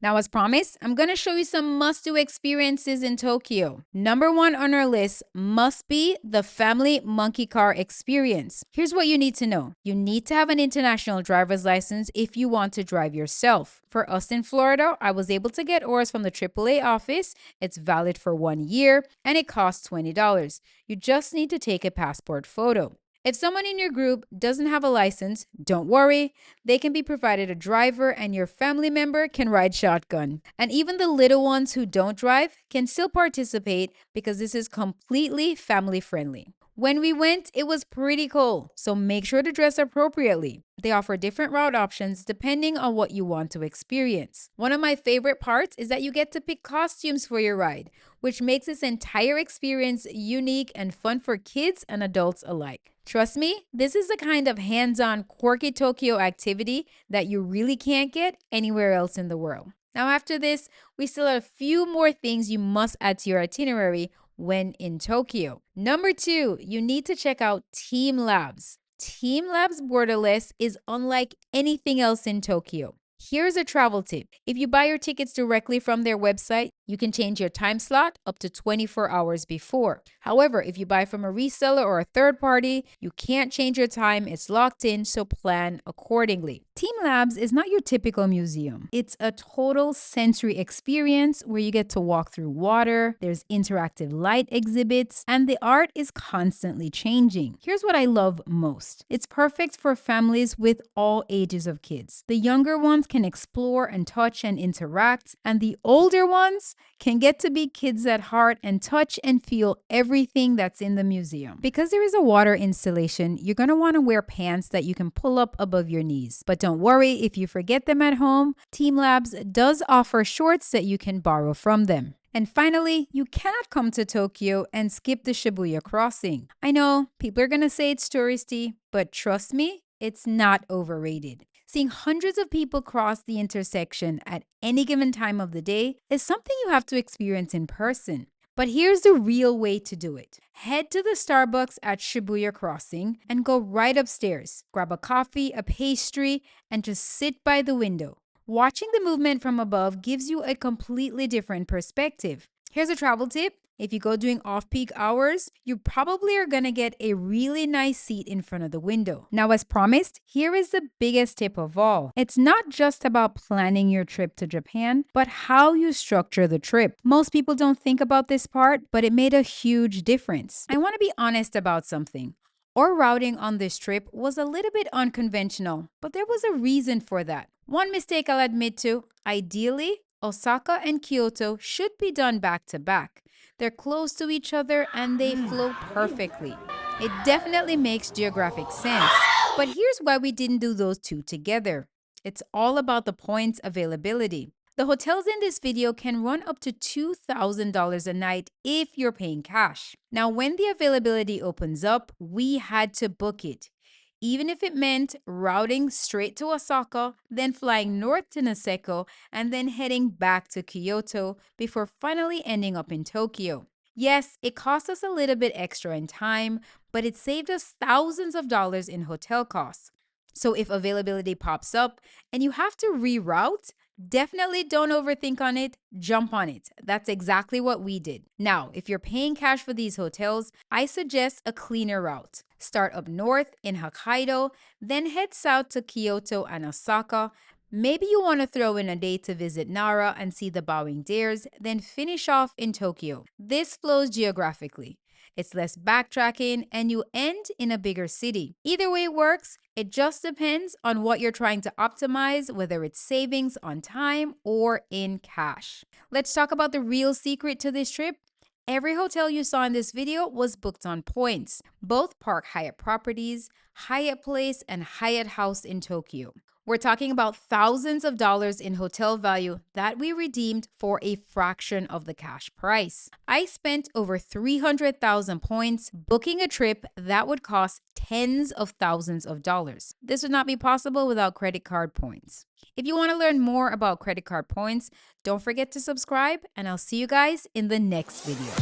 Now, as promised, I'm going to show you some must-do experiences in Tokyo. Number 1 on our list must be the family monkey car experience. Here's what you need to know. You need to have an international driver's license if you want to drive yourself. For us in Florida, I was able to get ours from the AAA office. It's valid for 1 year, and it costs $20. You just need to take a passport photo. If someone in your group doesn't have a license, don't worry. They can be provided a driver and your family member can ride shotgun. And even the little ones who don't drive can still participate because this is completely family friendly. When we went, it was pretty cold, so make sure to dress appropriately. They offer different route options depending on what you want to experience. One of my favorite parts is that you get to pick costumes for your ride, which makes this entire experience unique and fun for kids and adults alike. Trust me, this is the kind of hands-on, quirky Tokyo activity that you really can't get anywhere else in the world. Now, after this, we still have a few more things you must add to your itinerary when in Tokyo. Number 2, you need to check out Team Labs. Team Labs Borderless is unlike anything else in Tokyo. Here's a travel tip. If you buy your tickets directly from their website, you can change your time slot up to 24 hours before. However, if you buy from a reseller or a third party, you can't change your time. It's locked in, so plan accordingly. Team Labs is not your typical museum. It's a total sensory experience where you get to walk through water, there's interactive light exhibits, and the art is constantly changing. Here's what I love most. It's perfect for families with all ages of kids. The younger ones can explore and touch and interact, and the older ones can get to be kids at heart and touch and feel everything that's in the museum. Because there is a water installation, you're going to want to wear pants that you can pull up above your knees. But don't worry if you forget them at home. Team Labs does offer shorts that you can borrow from them. And finally, you cannot come to Tokyo and skip the Shibuya crossing. I know people are going to say it's touristy, but trust me, it's not overrated. Seeing hundreds of people cross the intersection at any given time of the day is something you have to experience in person. But here's the real way to do it. Head to the Starbucks at Shibuya Crossing and go right upstairs. Grab a coffee, a pastry, and just sit by the window. Watching the movement from above gives you a completely different perspective. Here's a travel tip. If you go during off-peak hours, you probably are going to get a really nice seat in front of the window. Now, as promised, here is the biggest tip of all. It's not just about planning your trip to Japan, but how you structure the trip. Most people don't think about this part, but it made a huge difference. I want to be honest about something. Our routing on this trip was a little bit unconventional, but there was a reason for that. One mistake I'll admit to, ideally, Osaka and Kyoto should be done back to back. They're close to each other and they flow perfectly. It definitely makes geographic sense. But here's why we didn't do those two together. It's all about the points availability. The hotels in this video can run up to $2,000 a night if you're paying cash. Now, when the availability opens up, we had to book it. Even if it meant routing straight to Osaka, then flying north to Niseko, and then heading back to Kyoto before finally ending up in Tokyo. Yes, it cost us a little bit extra in time, but it saved us thousands of dollars in hotel costs. So if availability pops up and you have to reroute, definitely don't overthink on it, jump on it. That's exactly what we did. Now, if you're paying cash for these hotels, I suggest a cleaner route. Start up north in Hokkaido, then head south to Kyoto and Osaka. Maybe you want to throw in a day to visit Nara and see the bowing dares, then finish off in Tokyo. This flows geographically. It's less backtracking and you end in a bigger city. Either way it works, it just depends on what you're trying to optimize, whether it's savings on time or in cash. Let's talk about the real secret to this trip. Every hotel you saw in this video was booked on points. Both Park Hyatt properties, Hyatt Place, and Hyatt House in Tokyo. We're talking about thousands of dollars in hotel value that we redeemed for a fraction of the cash price. I spent over 300,000 points booking a trip that would cost tens of thousands of dollars. This would not be possible without credit card points. If you want to learn more about credit card points, don't forget to subscribe, and I'll see you guys in the next video.